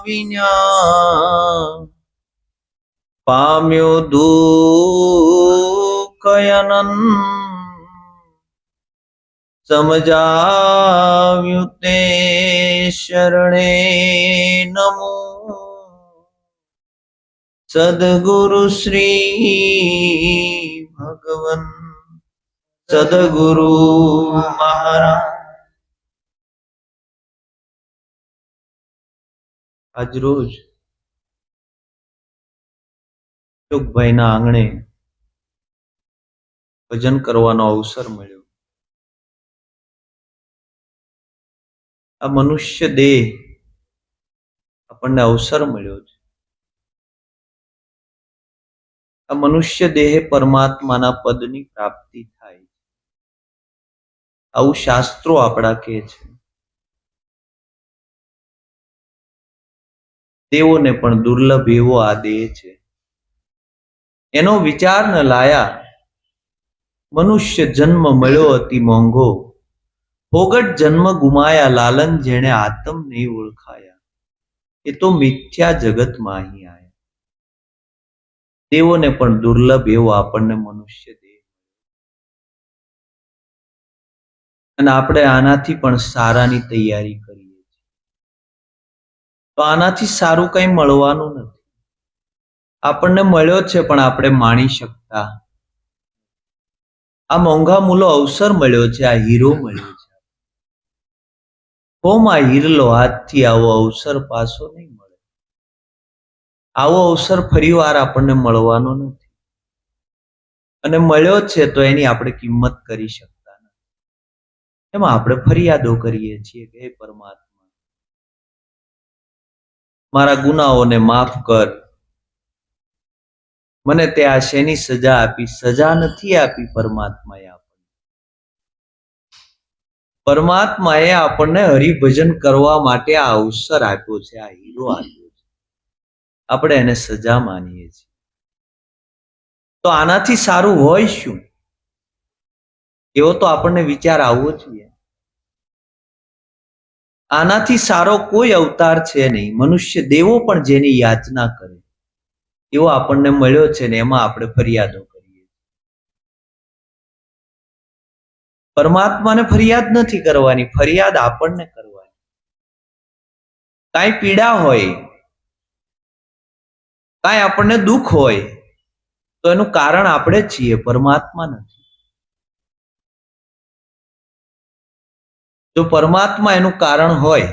વિના પામ્યો દુઃખ અનંત સમજાવ્યું તે શરણે નમો સદગુરુ શ્રી ભગવન સદગુરુ મહારાજ. આજ રોજ યોગભાઈના આંગણે ભજન કરવાનો અવસર મળ્યો. આ મનુષ્ય દેહ આપણને અવસર મળ્યો છે. આ મનુષ્ય દેહ પરમાત્માના પદની પ્રાપ્તિ થાય, આવું શાસ્ત્રો આપણા કહે છે. દેવોને પણ દુર્લભ એવો આ દેહ છે. એનો વિચાર ન લાયા, મનુષ્ય જન્મ મળ્યો અતિ મોંઘો. ફોગટ જન્મ ગુમાયા, લાલન જેણે આતમ નહીં ઓળખાયા. એ તો મિથ્યા જગતમાં અહીં આયા. દેવોને પણ દુર્લભ એવો આપણને મનુષ્ય દેહ, અને આપણે આનાથી પણ સારાની તૈયારી કરીએ છીએ. તો આનાથી સારું કઈ મળવાનું નથી. આપણને મળ્યો છે પણ આપણે માણી શકતા. આ મોંઘા મૂલો અવસર મળ્યો છે, આ હીરો મળ્યો છે. હોમાં હીરલો હાથથી આવો અવસર પાછો નહીં મળે. આવો અવસર ફરી વાર આપણને મળવાનો નથી, અને મળ્યો છે તો એની આપણે કિંમત કરી શકતા નથી. એમાં આપણે ફરિયાદો કરીએ છીએ કે હે પરમાત્મા, મારા ગુનાઓને માફ કર. મને તે આ શેની સજા આપી? સજા નથી આપી પરમાત્માએ આપણને. પરમાત્માએ આપણને હરિભજન કરવા માટે આ અવસર આપ્યો છે, આ હીરો આપ્યો છે. આપણે એને સજા માનીએ છીએ. તો આનાથી સારું હોય શું, એવો તો આપણને વિચાર આવવો જોઈએ. આનાથી સારો કોઈ અવતાર છે નહીં. મનુષ્ય દેવો પણ જેની યાચના કરે એવો આપણને મળ્યો છે, ને એમાં આપણે ફરિયાદો કરીએ. પરમાત્માને ફરિયાદ નથી કરવાની, ફરિયાદ આપણને કરવાની. કાંઈ પીડા હોય, કાંઈ આપણને દુઃખ હોય, તો એનું કારણ આપણે જ છીએ, પરમાત્મા નથી. જો પરમાત્મા એનું કારણ હોય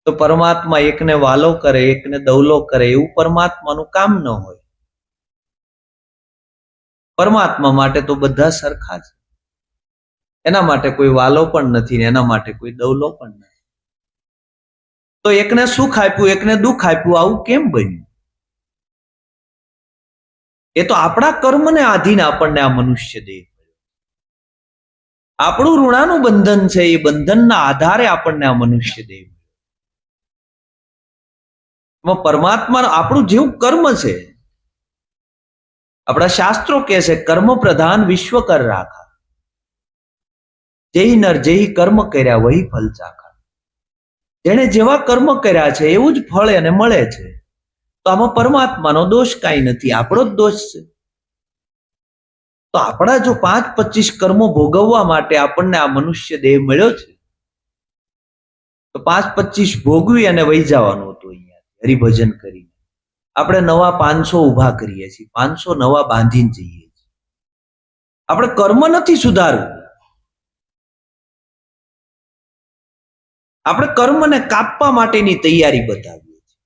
તો પરમાત્મા એકને વાલો કરે, એકને દવલો કરે, એવું પરમાત્માનું કામ ન હોય. પરમાત્મા માટે તો બધા સરખા છે. એના માટે કોઈ વાલો પણ નથી ને એના માટે કોઈ દવલો પણ નથી. તો એકને સુખ આપ્યું, એકને દુઃખ આપ્યું, આવું કેમ બન્યું? એ તો આપણા કર્મને આધીન આપણને આ મનુષ્ય દેહ, આપણું ઋણાનું બંધન છે, એ બંધનના આધારે આપણને આ મનુષ્ય દેહ. પરમાત્મા આપણું જેવું કર્મ છે, આપણા શાસ્ત્રો કહે છે કર્મ પ્રધાન વિશ્વ કર રાખા. જેહી નર જેહી કર્મ કર્યા વહી ફલ ચાખા. જેને જેવા કર્મ કર્યા છે એવું જ ફળ એને મળે છે. તો આમાં પરમાત્માનો દોષ કાંઈ નથી, આપણો જ દોષ છે. તો આપણા જો 5-25 કર્મો ભોગવવા માટે આપણને આ મનુષ્ય દેહ મળ્યો છે, તો 5-25 ભોગવી અને વહી જવાનું હતું અહીંયા હરિભજન કરીને. આપણે નવા 500 ઊભા કરીએ છીએ, 500 નવા બાંધીને જઈએ છીએ. આપણે કર્મ નથી સુધારવું, આપણે કર્મને કાપવા માટેની તૈયારી બતાવીએ છીએ.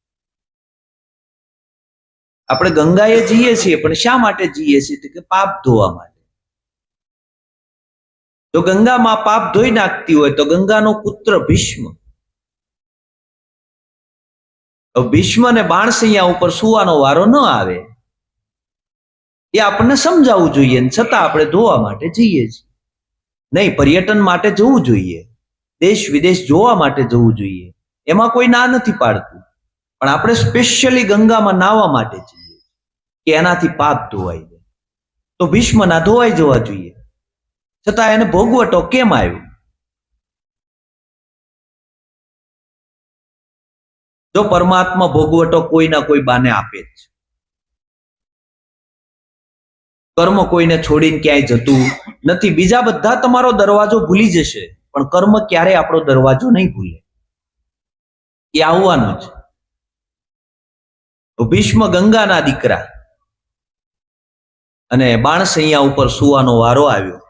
આપણે ગંગાએ જઈએ છીએ, પણ શા માટે જઈએ છીએ? કે પાપ ધોવા માટે. જો ગંગામાં પાપ ધોઈ નાખતી હોય તો ગંગાનો પુત્ર ભીષ્મ, ભીષ્મને બાણસૈયા ઉપર સુવાનો વારો ન આવે, એ આપણને સમજાવવું જોઈએ. છતાં આપણે ધોવા માટે જઈએ છીએ. નહીં, પર્યટન માટે જવું જોઈએ, દેશ વિદેશ જોવા માટે જવું જોઈએ, એમાં કોઈ ના નથી પાડતું. પણ આપણે સ્પેશિયલી ગંગામાં નાહવા માટે જઈએ કે એનાથી પાપ ધોવાઈ જાય. તો ભીષ્મના ધોવાઈ જવા જોઈએ, છતાં એને ભોગવટો કેમ આવ્યો? જો પરમાત્મા ભોગવટો કોઈના કોઈ બાને આપે જ છે. કર્મ કોઈને છોડીને ક્યાંય જતું નથી. બીજા બધા તમારો દરવાજો ભૂલી જશે, પણ કર્મ ક્યારેય આપણો દરવાજો નહીં ભૂલે. એ આવવાનું છે. ભીષ્મ ગંગાના દીકરા અને બાણસૈયા ઉપર સુવાનો વારો આવ્યો.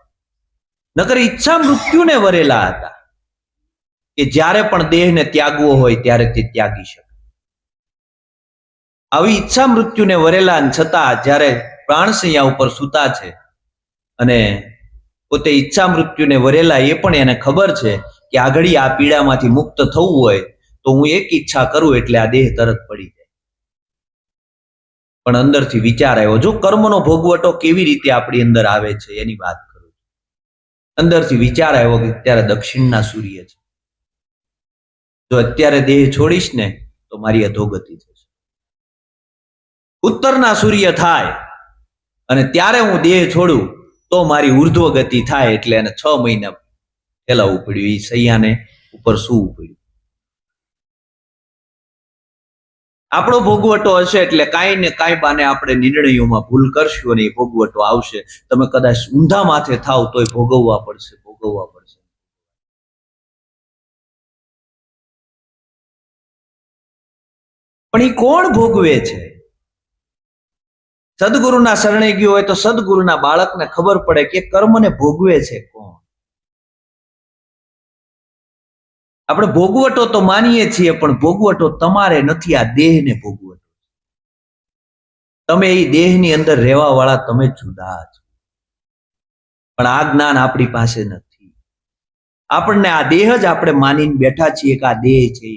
નકર ઈચ્છા મૃત્યુને વરેલા હતા કે જ્યારે પણ દેહને ત્યાગવો હોય ત્યારે તે ત્યાગી શકે. આવી ઈચ્છા મૃત્યુને વરેલા છતાં જ્યારે બાણસૈયા ઉપર સૂતા છે અને પોતે ઈચ્છા મૃત્યુને વરેલા, એ પણ એને ખબર છે કે આગળ આ પીડામાંથી મુક્ત થવું હોય તો હું એક ઈચ્છા કરું એટલે આ દેહ તરત પડી જાય. પણ અંદરથી વિચાર આવ્યો. જો કર્મનો ભોગવટો કેવી રીતે આપણી અંદર આવે છે એની વાત કરું. અંદરથી વિચાર આવ્યો કે અત્યારે દક્ષિણના સૂર્ય છે, જો અત્યારે દેહ છોડીશ ને તો મારી અધોગતિ થશે. ઉત્તરના સૂર્ય થાય અને ત્યારે હું દેહ છોડું તો મારી ઉર્ધ્વ ગતિ થાય. એટલે એને 6 મહિના ફેલાવવું પડ્યું, એ સૈયાને ઉપર સૂવું પડ્યું. આપણો ભોગવટો હશે એટલે કાંઈ ને કાંઈ બાને આપણે નિર્ણયોમાં ભૂલ કરશું અને એ ભોગવટો આવશે. તમે કદાચ ઊંધા માથે થાવ તોય ભોગવવા પડશે. પણ એ કોણ ભોગવે છે? સદગુરુના શરણે ગયો હોય તો સદગુરુના બાળકને ખબર પડે કે કર્મને ભોગવે છે કોણ. આપણે ભોગવટો તો માનીએ છીએ, પણ ભોગવટો તમારે નથી, આ દેહને ભોગવટો. તમે એ દેહની અંદર રહેવા વાળા તમે જુદા છો, પણ આ જ્ઞાન આપણી પાસે નથી. આપણને આ દેહ જ આપણે માનીને બેઠા છીએ કે આ દેહ છે,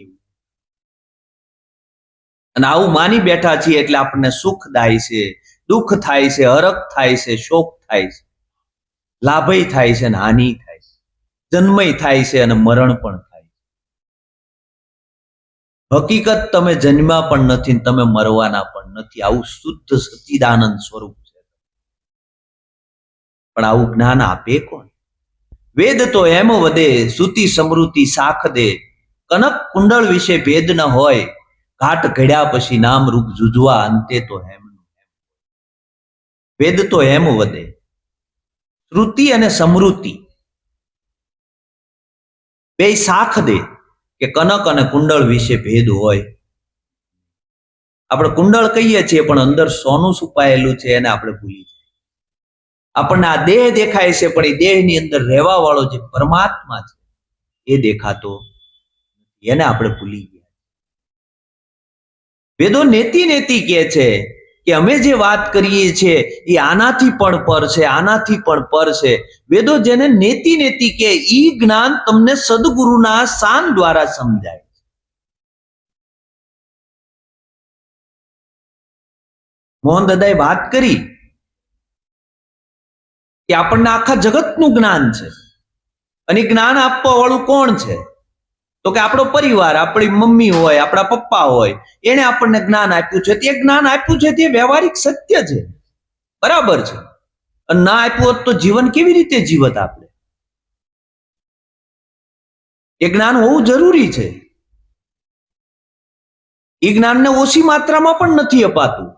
અને આવું માની બેઠા છીએ એટલે આપણને સુખ થાય છે, દુઃખ થાય છે, હરખ થાય છે, શોક થાય છે, લાભય થાય છે અને હાનિ થાય છે, જન્મય થાય છે અને મરણ પણ થાય છે. હકીકત તમે જન્મ્યા પણ નથી, તમે મરવાના પણ નથી. આવું શુદ્ધ સચ્ચિદાનંદ સ્વરૂપ છે. પણ આવું જ્ઞાન આપે કોણ? વેદ તો એમ વધે, સુતી સમૃતિ સાખ દે. કનક કુંડળ વિશે ભેદ ન હોય, ઘાટ ઘડ્યા પછી નામ રૂપ જુજવા અંતે તો હેમ. વેદ તો એમ વધે, શ્રુતિ અને સમૃતિ બે સાખ દે કે કનક અને કુંડળ વિશે ભેદ હોય. આપણે કુંડળ કહીએ છીએ પણ અંદર સોનું છુપાયેલું છે એને આપણે ભૂલી જાય. આપણને આ દેહ દેખાય છે, પણ એ દેહની અંદર રહેવા વાળો જે પરમાત્મા છે એ દેખાતો, એને આપણે ભૂલી ગયા. વેદો નેતિ નેતિ કહે છે કે અમે જે વાત કરીએ છીએ એ આનાથી પણ પર છે, આનાથી પણ પર છે. વેદો જેને નેતિ નેતિ કે ઈ જ્ઞાન તમને સદગુરુના શાન દ્વારા સમજાય. મોહન દાદાએ વાત કરી કે આપણને આખા જગતનું જ્ઞાન છે, અને જ્ઞાન આપવા વાળું કોણ છે? તો કે આપણો પરિવાર, આપણી મમ્મી હોય, આપણા પપ્પા હોય, એને આપણને જ્ઞાન આપ્યું છે. તે જ્ઞાન આપ્યું છે તે વ્યવહારિક સત્ય છે, બરાબર છે. અને ના આપ્યું હોત તો જીવન કેવી રીતે જીવત આપણે? એ જ્ઞાન હોવું જરૂરી છે. એ જ્ઞાનને ઓછી માત્રામાં પણ નથી અપાતું.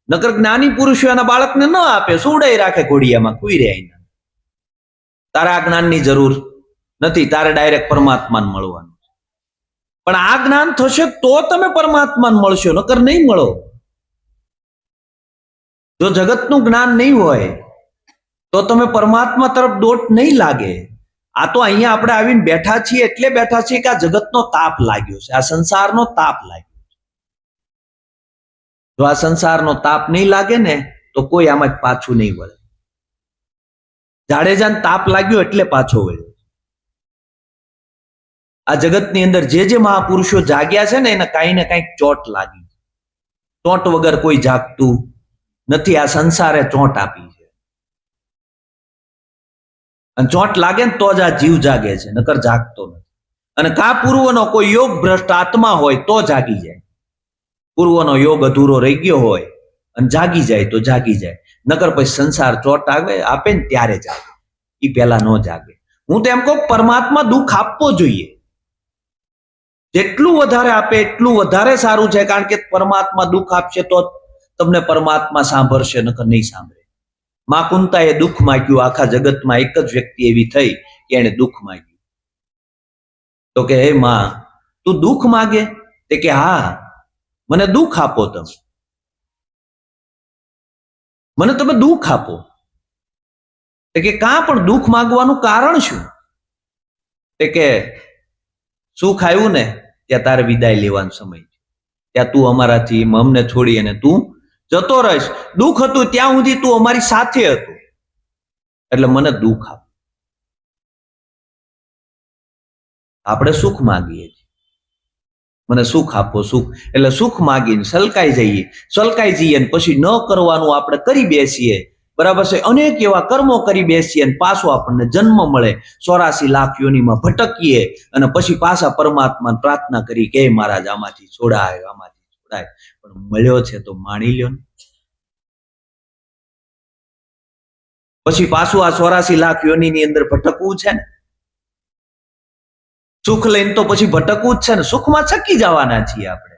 નકર જ્ઞાની પુરુષો એના બાળકને ન આપે, સુવડાઈ રાખે ઘોડિયામાં, કુઈ રહે. તારે આ જ્ઞાનની જરૂર નથી, તારે ડાયરેક્ટ પરમાત્માને મળવાનું. પણ આ જ્ઞાન થશે તો તમે પરમાત્માને મળશો, નકર નહીં મળો. જો જગતનું જ્ઞાન નહીં હોય તો તમે પરમાત્મા તરફ દોટ નહીં લાગે. આ તો અહીંયા આપણે આવીને બેઠા છીએ એટલે બેઠા છીએ કે આ જગતનો તાપ લાગ્યો છે, આ સંસારનો તાપ લાગ્યો છે. જો આ સંસારનો તાપ નહીં લાગે ને તો કોઈ આમાં પાછું નહીં વળે. જાડેજાને તાપ લાગ્યો એટલે પાછો વળ્યો. આ જગતની અંદર જે મહાપુરુષો જાગ્યા છે ને એને કાંઈ ને કાંઈક ચોટ લાગી. ચોટ વગર કોઈ જાગતું નથી. આ સંસારે ચોટ આપી છે, અને ચોટ લાગે ને તો જ આ જીવ જાગે છે, નકર જાગતો નથી. અને કા પૂર્વનો કોઈ યોગ ભ્રષ્ટ આત્મા હોય તો જાગી જાય. પૂર્વનો યોગ અધૂરો રહી ગયો હોય અને જાગી જાય તો જાગી જાય, નકર પછી સંસાર ચોટ આપે ને ત્યારે જાગે, એ પેલા ન જાગે. હું તો એમ કહું પરમાત્મા દુઃખ આપવો જોઈએ. જેટલું વધારે આપે એટલું વધારે સારું છે, કારણ કે પરમાત્મા દુઃખ આપશે તો તમને પરમાત્મા સાંભળશે, નકર નહીં સાંભળે. માં કુંતાએ દુઃખ માંગ્યું, આખા જગતમાં એક જ વ્યક્તિ એવી થઈ કે એને દુઃખ માંગ્યું. તો કે હે માં, તું દુઃખ માગે? તે કે હા, મને દુઃખ આપો, તમે મને તમે દુઃખ આપો. તે કે કાં પણ દુઃખ માંગવાનું કારણ શું? તે કે સુખ આવ્યું ને ત્યાં તારે વિદાય લેવાનો સમય છે, ત્યાં તું અમારાથી અમને છોડી અને તું જતો રહીશ. દુઃખ હતું ત્યાં સુધી તું અમારી સાથે હતો, એટલે મને દુઃખ આપ. આપણે સુખ માંગીએ છીએ, મને સુખ આપો, સુખ એટલે સુખ માગીને સલકાઈ જઈએ ને પછી ન કરવાનું આપણે કરી બેસીએ. બરાબર છે? અનેક એવા કર્મો કરી બેસીએ અને પાછો આપણને જન્મ મળે, 84 લાખ યોનિમાં ભટકીએ અને પછી પાછા પરમાત્માને પ્રાર્થના કરી કે મહારાજ આમાંથી છોડાય. પણ મળ્યો છે તો માણી લ્યો ને. પછી પાછું આ 84 લાખ યોનિની અંદર ભટકવું છે ને, સુખ લઈને તો પછી ભટકવું જ છે ને. સુખમાં છકી જવાના છીએ આપણે,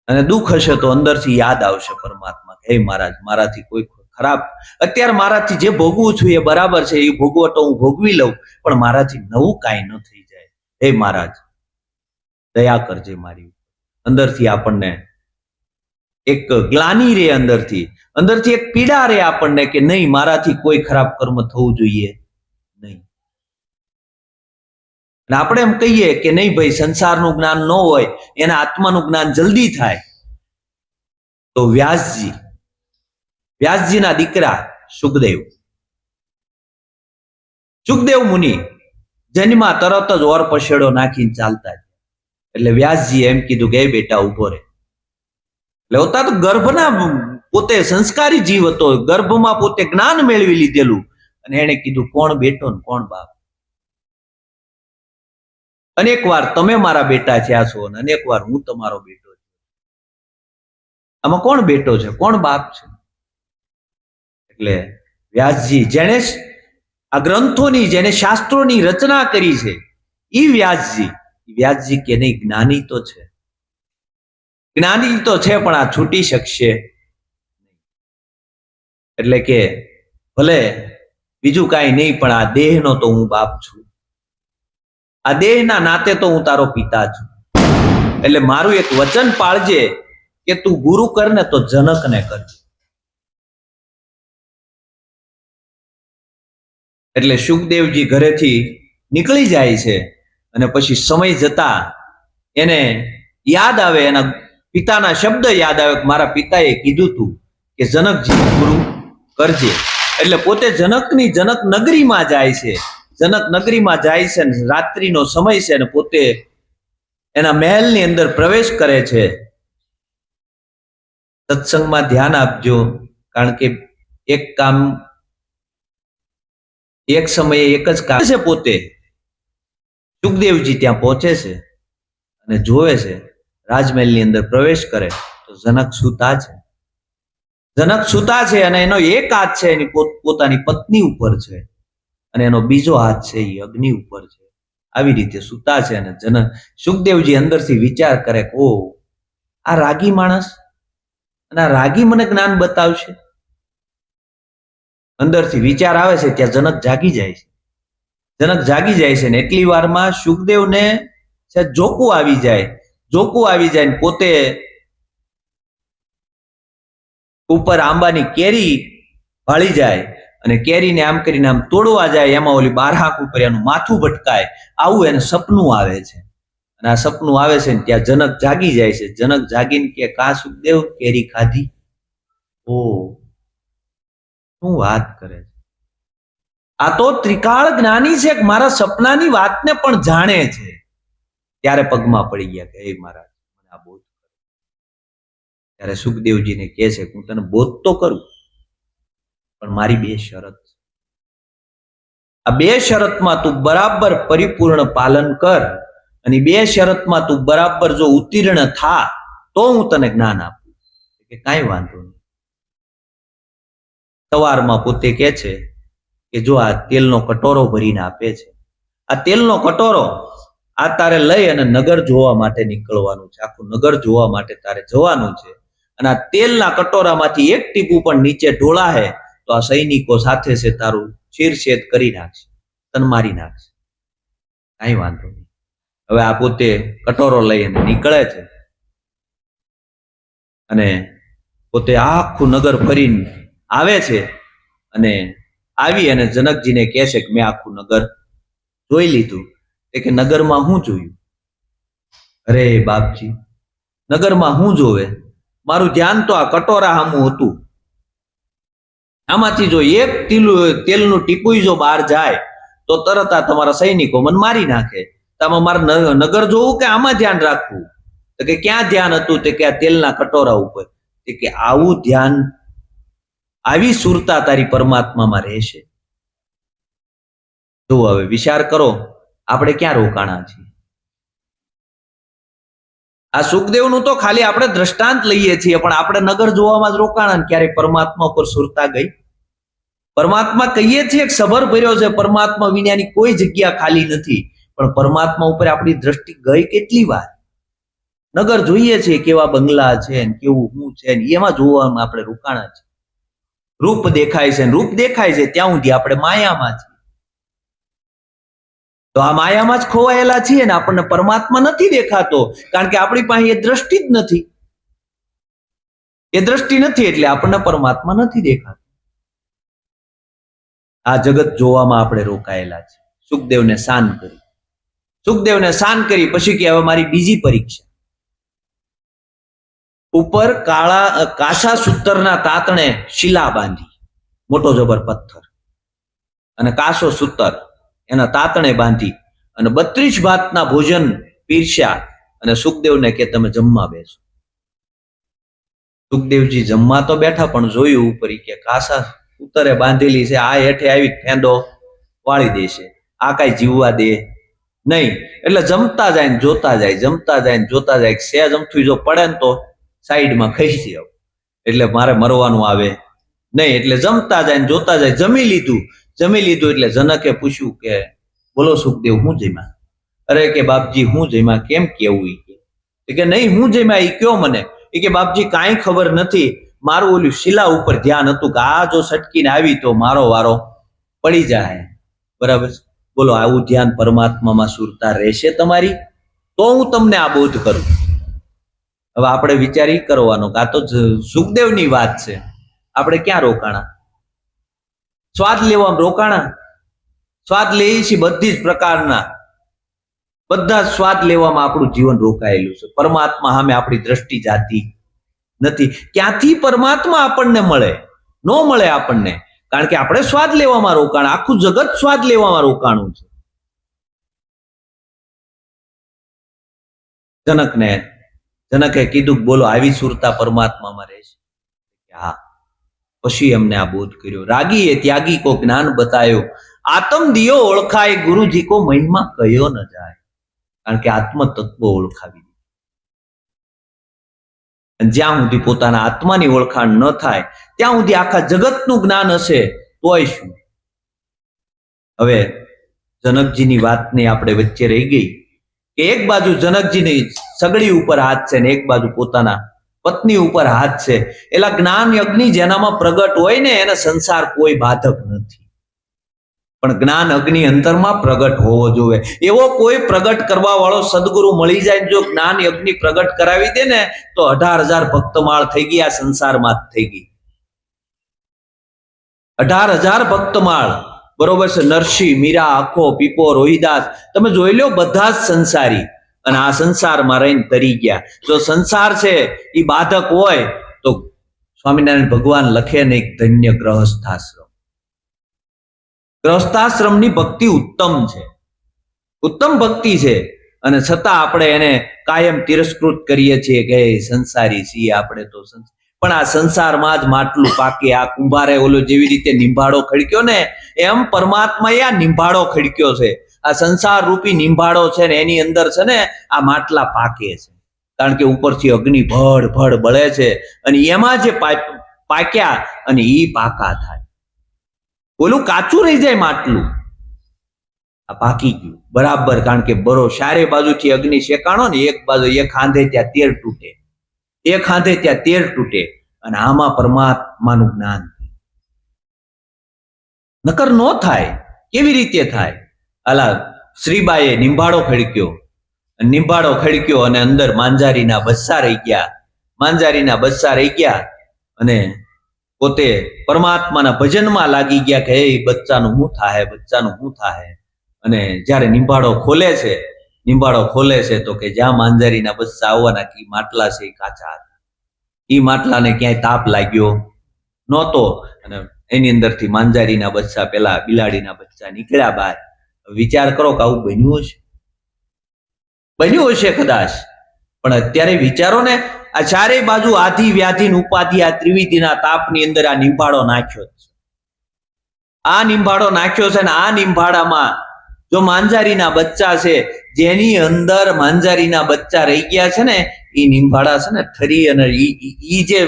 અને દુઃખ હશે તો અંદરથી યાદ આવશે પરમાત્મા, હે મહારાજ, મારાથી કોઈ ખરાબ, અત્યારે મારાથી જે ભોગવું છું એ બરાબર છે, એ ભોગવો તો હું ભોગવી લઉં, પણ મારાથી નવું કાંઈ ન થઈ જાય. હે મહારાજ, દયા કરજે મારી. અંદરથી આપણને એક ગ્લાની રે, અંદરથી એક પીડા રે આપણને કે નહીં, મારાથી કોઈ ખરાબ કર્મ થવું જોઈએ નહીં. અને આપણે એમ કહીએ કે નહીં ભાઈ, સંસારનું જ્ઞાન ન હોય, એના આત્માનું જ્ઞાન જલ્દી થાય. તો વ્યાસજીના દીકરા સુખદેવ મુનિ જન્મમાં તરત જ ઓર પછેડો નાખીને ચાલતા, એટલે વ્યાસજી એમ કીધું કે બેટા ઉભો રહે. એટલે હોતા તો ગર્ભના, પોતે સંસ્કારી જીવ હતો, ગર્ભમાં પોતે જ્ઞાન મેળવી લીધેલું, અને એને કીધું કોણ બેટો ને કોણ બાપ. અનેક વાર તમે મારા બેટા થયા છો અને અનેક વાર હું તમારો બેટો છું. આમાં કોણ બેટો છે, કોણ બાપ છે? એટલે વ્યાસજી, જેને આ ગ્રંથોની, જેને શાસ્ત્રોની રચના કરી છે, એ વ્યાસજી કે નહીં, જ્ઞાની તો છે, પણ આ છૂટી શકશે. એટલે કે ભલે બીજું કાંઈ નહીં, પણ આ દેહનો તો હું બાપ છું, આ દેહના નાતે તો હું તારો પિતા છું. એટલે મારું એક વચન પાળજે કે તું ગુરુ કર ને તો જનકને કરજે. એટલે સુખદેવજી ઘરેથી નીકળી જાય છે, અને પછી સમય જતા એને યાદ આવે, એના પિતાના શબ્દ યાદ આવે કે મારા પિતાએ કીધું તું કે જનકજી ગુરુ કરજે. એટલે પોતે જનક નગરીમાં જાય છે. ને રાત્રિનો સમય છે, ને પોતે એના મહેલની અંદર પ્રવેશ કરે છે. સત્સંગમાં ધ્યાન આપજો, કારણ કે એક સમયે એક જ કામ છે. પોતે સુખદેવજી ત્યાં પહોંચે છે અને જોવે છે, રાજમહેલની અંદર પ્રવેશ કરે તો જનક સૂતા છે, અને એનો એક હાથ છે એની પોતાની પત્ની ઉપર છે, અને એનો બીજો હાથ છે એ અગ્નિ ઉપર છે. આવી રીતે સૂતા છે, અને સુખદેવજી અંદરથી વિચાર કરે કે ઓ, આ રાગી માણસ, અને આ રાગી મને જ્ઞાન બતાવશે. અંદરથી વિચાર આવે છે ત્યાં જનક જાગી જાય છે. ને એટલી વારમાં સુખદેવને જોકું આવી જાય ને પોતે ઉપર આંબાની કેરી ભાળી જાય, અને કેરીને આમ કરીને આમ તોડવા જાય, એમાં ઓલી બારહાક ઉપર એનું માથું ભટકાય. આવું એને સપનું આવે છે, અને આ સપનું આવે છે ને ત્યાં જનક જાગી જાય છે. જનક જાગીને કે કા સુખદેવ, કેરી ખાધી? ઓ, શું વાત કરે છે, આ તો ત્રિકાળ જ્ઞાની છે, મારા સપનાની વાતને પણ જાણે છે. ત્યારે પગમાં પડી ગયા કે હે મહારાજ, મને આ બોધ. ત્યારે સુખદેવજીને કહે છે હું તને બોધ તો કરું, પણ મારી 2 શરત છે. આ 2 શરતમાં તું બરાબર પરિપૂર્ણ પાલન કર, અને 2 શરતમાં તું બરાબર જો ઉત્તીર્ણ થા તો હું તને જ્ઞાન આપું. કે કાંઈ વાંધો નહીં. સવારમાં પોતે કહે છે કે જો આ તેલનો કટોરો ભરીને આપે છે, આ તેલનો કટોરો આ તારે લઈ અને નગર જોવા માટે નીકળવાનું છે, આખું નગર જોવા માટે તારે જવાનું છે. અને આ તેલના કટોરામાંથી એક ટીપું પણ નીચે ઢોળાહે તો આ સૈનિકો સાથે છે તારું શિરછેદ કરી નાખશે, તને મારી નાખશે. કઈ વાંધો નહીં. હવે આ પોતે કટોરો લઈ અને નીકળે છે અને પોતે આખું નગર ફરીને આવે છે અને આવી અને જનકજીને કહે છે કે મેં આખું નગર જોઈ લીધું. કે નગરમાં હું જોયું? અરે બાપજી, નગરમાં હું જોવે? મારું ધ્યાન તો આ કટોરા સામું હતું. આમાંથી જો એક તેલનું ટીપું જો બહાર જાય તો તરત આ તમારા સૈનિકો મને મારી નાખે. આમાં મારે નગર જોવું કે આમાં ધ્યાન રાખવું? તો કે ક્યાં ધ્યાન હતું? તે કે આ તેલના કટોરા ઉપર. કે આવું ધ્યાન, આવી સુરતા તારી પરમાત્મામાં રહેશે? જો હવે વિચાર કરો, આપણે ક્યાં રોકાણા છીએ? આ સુખદેવનું તો ખાલી આપણે દ્રષ્ટાંત લઈએ છીએ, પણ આપણે નગર જોવામાં જ રોકાણા. ક્યારેક પરમાત્મા ઉપર સુરતા ગઈ? પરમાત્મા કહીએ છીએ કે સબર ભર્યો છે, પરમાત્મા વિનાની કોઈ જગ્યા ખાલી નથી, પણ પરમાત્મા ઉપર આપણી દ્રષ્ટિ ગઈ કેટલી વાર? નગર જોઈએ છીએ કેવા બંગલા છે ને કેવું શું છે ને એમાં જોવામાં આપણે રોકાણા છે. રૂપ દેખાય છે, રૂપ દેખાય છે ત્યાં સુધી આપણે માયામાં છીએ. તો આ માયામાં જ ખોવાયેલા છીએ ને આપણને પરમાત્મા નથી દેખાતો, કારણ કે આપણી પાસે એ દ્રષ્ટિ જ નથી. એ દ્રષ્ટિ નથી એટલે આપણને પરમાત્મા નથી દેખાતો. આ જગત જોવામાં આપણે રોકાયેલા છે. સુખદેવને શાન કરી, સુખદેવને શાન કરી પછી કે હવે મારી બીજી પરીક્ષા. ઉપર કાશા સૂતરના તાતણે શિલા બાંધી, મોટો જબર પથ્થર અને કાશો સૂતર એના તાતણે બાંધી અને 32 ભાતના ભોજન પીરસ્યા અને સુખદેવને કે તમે જમવા બેસો. સુખદેવજી જમવા તો બેઠા, પણ જોયું ઉપર કે કાશા સૂતરે બાંધેલી છે, આ હેઠે આવી ફેંદો વાળી દેશે, આ કઈ જીવવા દે નહીં. એટલે જમતા જાય ને જોતા જાય, જમતા જાય ને જોતા જાય. સેજ અમથું જો પડે ને તો સાઈડમાં ખસી આવ, એટલે મારે મરવાનું આવે નહીં. એટલે જમતા જાય ને જોતા જાય. જમી લીધું એટલે જનકે પૂછ્યું કે બોલો સુખદેવ, હું જમ્યા? અરે કે બાપજી હું જમ્યા, કેમ કેવું? કે નહીં હું જમ્યા એ કયો મને. એ કે બાપજી કાંઈ ખબર નથી, મારું ઓલું શિલા ઉપર ધ્યાન હતું કે આ જો સટકીને આવી તો મારો વારો પડી જાય. બરાબર? બોલો આવું ધ્યાન પરમાત્મામાં સુરતા રહેશે તમારી? તો હું તમને આ બોધ કરું. હવે આપણે વિચાર એ કરવાનો કે આ તો સુખદેવની વાત છે, આપણે ક્યાં રોકાણા? સ્વાદ લેવામાં રોકાણા. સ્વાદ લઈએ છીએ બધી જ પ્રકારના, બધા જ સ્વાદ લેવામાં આપણું જીવન રોકાયેલું છે. પરમાત્મા સામે આપણી દ્રષ્ટિ જાતી નથી. ક્યાંથી પરમાત્મા આપણને મળે? ન મળે આપણને, કારણ કે આપણે સ્વાદ લેવામાં રોકાણા. આખું જગત સ્વાદ લેવામાં રોકાણું છે. જનકે કીધું બોલો આવી સુરતા પરમાત્મામાં રહેશે? હા. પછી એમને આ બોધ કર્યો. રાગીએ ત્યાગી કો જ્ઞાન બતાયો, આત્મ દિયો ઓળખાય ગુરુજી કો મહિમા કયો ન જાય. કારણ કે આત્મ તત્વ ઓળખાવી. જ્યાં સુધી પોતાના આત્માની ઓળખાણ ન થાય ત્યાં સુધી આખા જગતનું જ્ઞાન હશે તોય શું. હવે જનકજીની વાતને આપણે વચ્ચે રહી ગઈ કે એક બાજુ જનકજીની સગડી ઉપર હાથ છે ને એક બાજુ પોતાના પત્ની ઉપર હાથ છે. એલા જ્ઞાન અગ્નિ જેનામાં પ્રગટ હોય ને એને સંસાર કોઈ બાધક નથી, પણ જ્ઞાન અગ્નિ અંતરમાં પ્રગટ હોવો જોઈએ. એવો કોઈ પ્રગટ કરવા વાળો સદગુરુ મળી જાય, જો જ્ઞાન અગ્નિ પ્રગટ કરાવી દે ને તો 18,000 ભક્તમાળ થઈ ગઈ. આ સંસારમાં જ થઈ ગઈ 18,000 ભક્તમાળ. બરોબર છે? નરસિંહ, મીરા, આખો, પીપો, રોહિદાસ, તમે જોઈ લો બધા જ સંસારી, અને આ સંસારમાં રહીને તરી ગયા. જો સંસાર છે એ બાધક હોય તો સ્વામિનારાયણ ભગવાન લખે ને એક ધન્ય ગ્રહસ્થાશ્રમ. ગ્રહસ્થાશ્રમની ભક્તિ ઉત્તમ છે, ઉત્તમ ભક્તિ છે, અને છતાં આપણે એને કાયમ તિરસ્કૃત કરીએ છીએ કે સંસારી છીએ આપણે તો. પણ આ સંસારમાં જ માટલું પાકે. આ કુંભારે ઓલો જેવી રીતે નિંભાળો ખડક્યો ને એમ પરમાત્માએ આ નિંભાળો ખડક્યો છે. આ સંસાર રૂપી નિંભાળો છે ને એની અંદર છે ને આ માટલા પાકે છે, કારણ કે ઉપરથી અગ્નિ ભડ ભડ બળે છે અને એમાં જે પાક્યા અને ઈ પાકા થાય. ઓલું કાચું રહી જાય માટલું. આ પાકી ગયું બરાબર, કારણ કે બરો ચારે બાજુથી અગ્નિ શેકાણો ને, એક બાજુ એક હાંધે ત્યાં તેર તૂટે, એક હાંધે ત્યાં તેર તૂટે, અને આમાં પરમાત્માનું જ્ઞાન નકર નો થાય. કેવી રીતે થાય? અલા શ્રીબાએ નિંભાળો ખડક્યો, નિંભાળો ખડક્યો અને અંદર માંજારીના બચ્ચા રહી ગયા, માંજારીના બચ્ચા રહી ગયા, અને પોતે પરમાત્માના ભજનમાં લાગી ગયા કે હે બચ્ચાનું શું થાય, બચ્ચાનું શું થાય. અને જ્યારે નિંભાળો ખોલે છે, નિંભાળો ખોલે છે તો કે જ્યાં માંજારીના બચ્ચા આવવાના કે માટલા છે એ કાચા હતા, એ માટલાને ક્યાંય તાપ લાગ્યો નહોતો, અને એની અંદરથી માંજારીના બચ્ચા, પેલા બિલાડીના બચ્ચા નીકળ્યા બહાર. વિચાર કરો કે આવું બન્યું હશે, બન્યું હશે કદાચ, પણ અત્યારે વિચારો ને, આ ચારે બાજુ આધિ વ્યાધિ ઉપાધિ આ ત્રિવિધિના તાપની અંદર આ નિંભાળો નાખ્યો છે, આ નિંભાળો નાખ્યો છે. ને આ નિંભાળામાં જો માંજારીના બચ્ચા છે, જેની અંદર માંજારીના બચ્ચા રહી ગયા છે ને, એ નિંભાળા છે ને ઠરી, અને ઈ જે